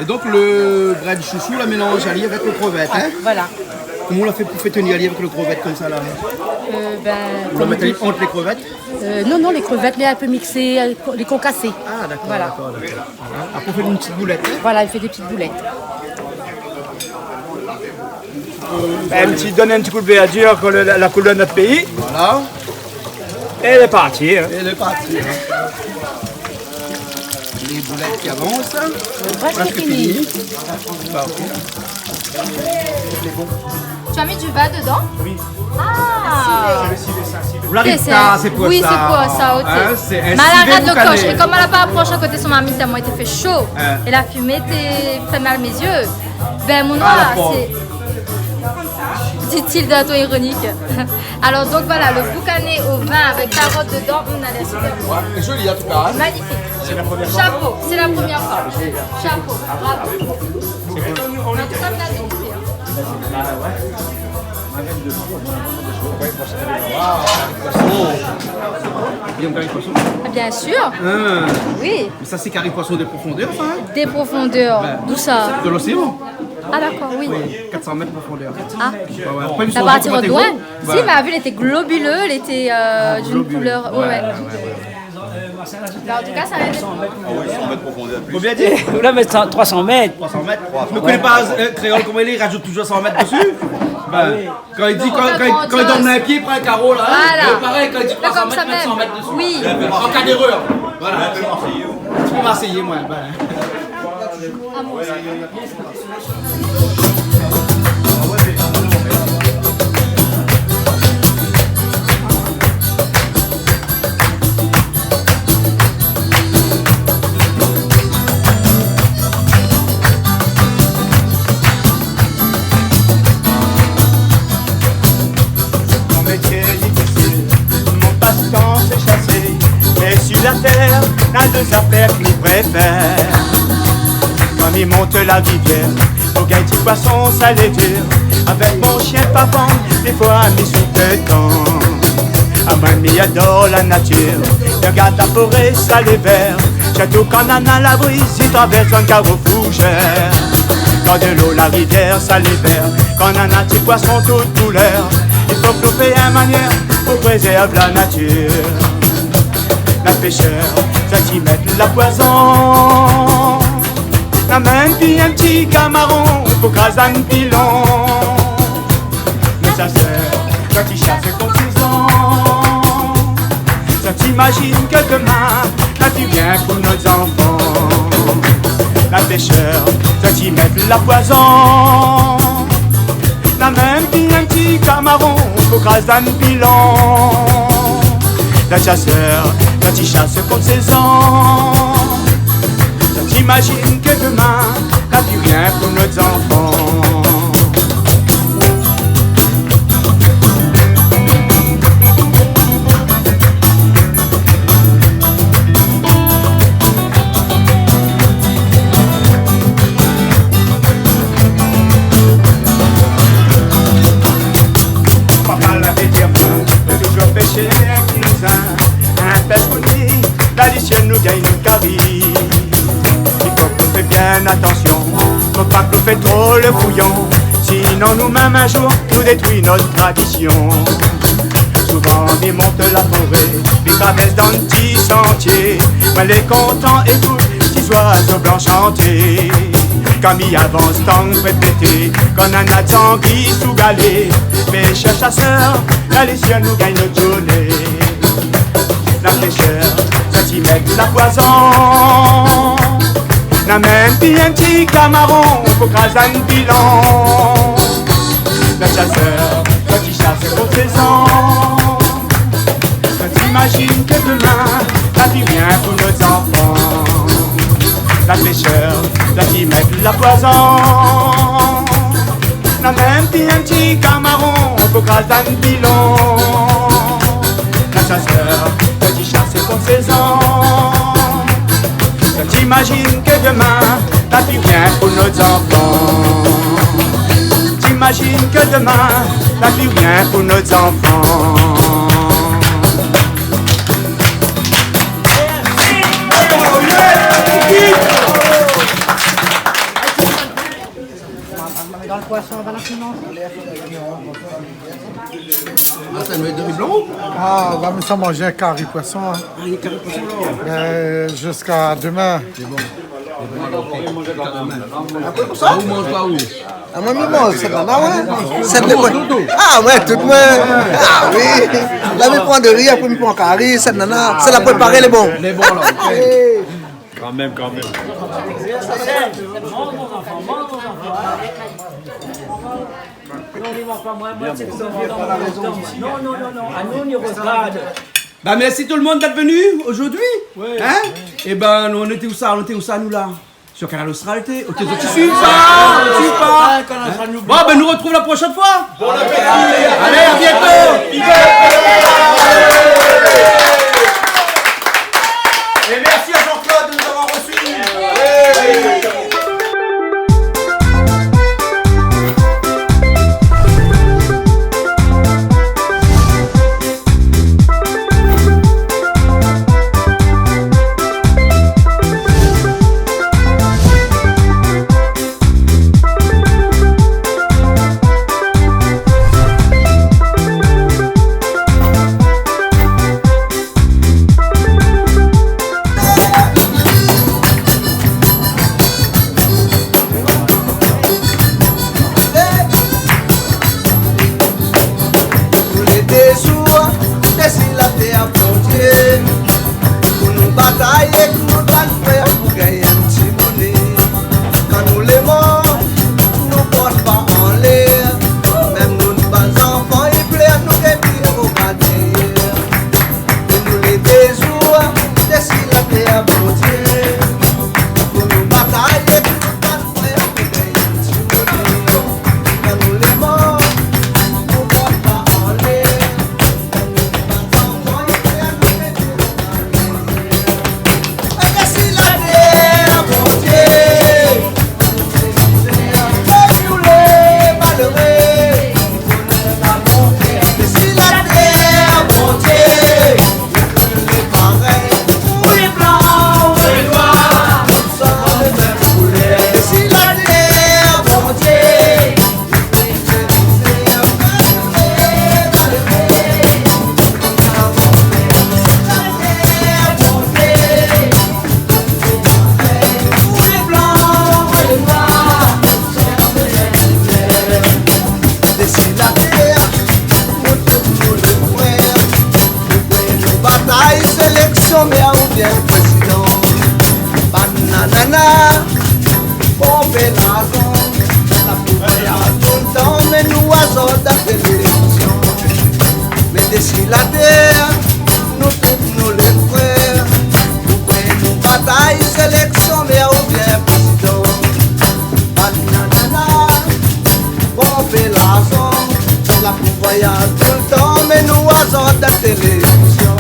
Et donc le bread chouchou, la mélange allié avec le crevette, hein? Voilà. Comment on l'a fait pour faire tenir allié avec le crevette comme ça là? On la met entre les crevettes? Non, les crevettes, mais un peu mixées, les concassées. Ah d'accord, voilà. D'accord. Après on fait une petite boulette. Hein? Voilà, il fait des petites boulettes. Donne un petit coup de verdure que la couleur de notre pays. Voilà. Et elle est partie. Hein. Elle est partie. Hein. Les boulettes qui avancent. Presque fini. Tu as mis du vin dedans? Oui. Ah! C'est pour ça. Oui, c'est pour ça. C'est malade le coche. Et comme elle n'a pas approché à côté de son mamie, tellement il était fait chaud. Et la fumée fait mal à mes yeux. Ben, mon noir, c'est. Dit-il d'un ton ironique. Alors, donc voilà, le boucané au vin avec carottes dedans, on a l'air super bon. C'est joli en tout cas. Hein? Magnifique. C'est la première fois. Chapeau, c'est la première fois. Chapeau, bravo. En tout cas, on a découpé. Bien carré poisson. Bien sûr. Oui. Mais ça, c'est carré poisson des profondeurs, ça hein? Des profondeurs. D'où ça? De l'océan. Ah d'accord, oui. 400 mètres de profondeur. Ah. Ouais. Ça partir de loin. Si, mais la ville était globuleux, elle était d'une couleur. Ouais. Là, en tout cas, ça va être 100 mètres de profondeur. Combien dire? Là, mais 300 mètres. 300 mètres. Je ne connais pas créole, comment il rajoute toujours 100 mètres dessus. Quand il dit, quand il donne un pied, il prend un carreau là. Voilà. Pareil, quand il dit 300 mètres, il met 100 mètres dessus. Oui. En cas d'erreur. Voilà. Tu peux m'essayer, moi. La terre n'a deux affaires qu'il préfère. Quand il monte la rivière, au gain du poisson, ça les dur. Avec mon chien papa, des fois mis sous pétant. À mamie adore la nature, il regarde la forêt, ça les verts. Château quand on a la brise, il traverse un carreau fougère. Quand de l'eau, la rivière, ça les verts. Quand on a des poissons toute douleur, il faut couper une manière pour préserver la nature. La pêcheur, ça s'y met la poison. La main puis un petit camaron pour craser un pilon. Mais ça sert quand il chasse contre saison. Ça t'imagine que demain, là tu viens pour nos enfants. La pêcheur, ça s'y met la poison. La main puis un petit camaron pour craser un pilon. La chasseur, quand il chasse contre saison, ça t'imagine que demain, t'as plus rien pour nos enfants. Papa l'avait dit à moi, de toujours pêcher un cousin. Un pêche bonnet, la litienne nous gagne une carie. Il faut qu'on fait bien attention, faut pas qu'on fait trop le bouillon. Sinon nous-mêmes un jour, nous détruit notre tradition. Souvent on monte la forêt, puis traverse dans le petit sentier. Mais les contents écoutent, petits oiseaux blancs chanter. Comme il avance tant répété, qu'on en a tanguy sous galé. Pêcheurs chasseurs, la litienne nous gagne notre journée. La pêcheur, ça t'y met la poison. La même puis un petit camaron pour craser un bilan. Le chasseur, quand il chasse contre saison, ça t'imagine que demain, t'as plus rien pour nos enfants. La pêcheur, ça t'y met la poison. La même puis un petit camaron pour craser un bilan. Le chasseur, qui chasse contre saison. Ça t'imagine que demain, t'as plus rien pour nos enfants. T'imagines que demain, t'as plus rien pour nos enfants. Dans le poisson, on va la financer. Ah, c'est une de blanc? Ah, on va me faire manger un carré poisson. Hein. Ah, il y a carré poisson là. Jusqu'à demain. C'est bon. Après pour ça, vous mangez pas où? Ah, moi, je mange, c'est là, ouais. C'est le Ah, ouais, tout le monde. Ah, oui. Là, je prends de riz, après, je prends carré, c'est nana. C'est la préparer les bons. Les bons, là. Quand même. Non, à nous, on y regarde. Bah merci tout le monde d'être venu aujourd'hui. Hein? Et ben on était où ça nous là? Sur Canal Austral. Ok, tu suis pas. Bon ben nous retrouve la prochaine fois. Bon appétit. Allez, à bientôt. Et merci à Jean-Claude de nous avoir reçus. la terre, nous tous les frères. Nous bataille, sélection, mais on vient président. Bananana, bombe la zone. La pouvoir à tout le temps, mais nous oiseaux d'appel l'élection. Mais d'ici la terre, nous tous nous les frères. Nous bataille, sélection, mais on vient président. Bananana, bombe la zone. La pouvoir à tout le temps, mais nous oiseaux d'appel l'élection.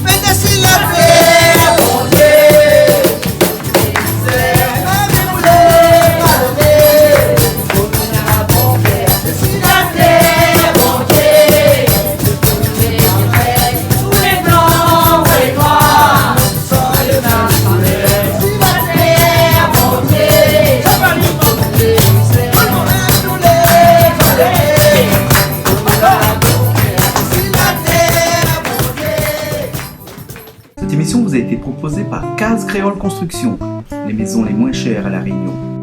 Mais d'ici la terre, mon Dieu. Cette émission vous a été proposée par Case Créole Construction, les maisons les moins chères à La Réunion.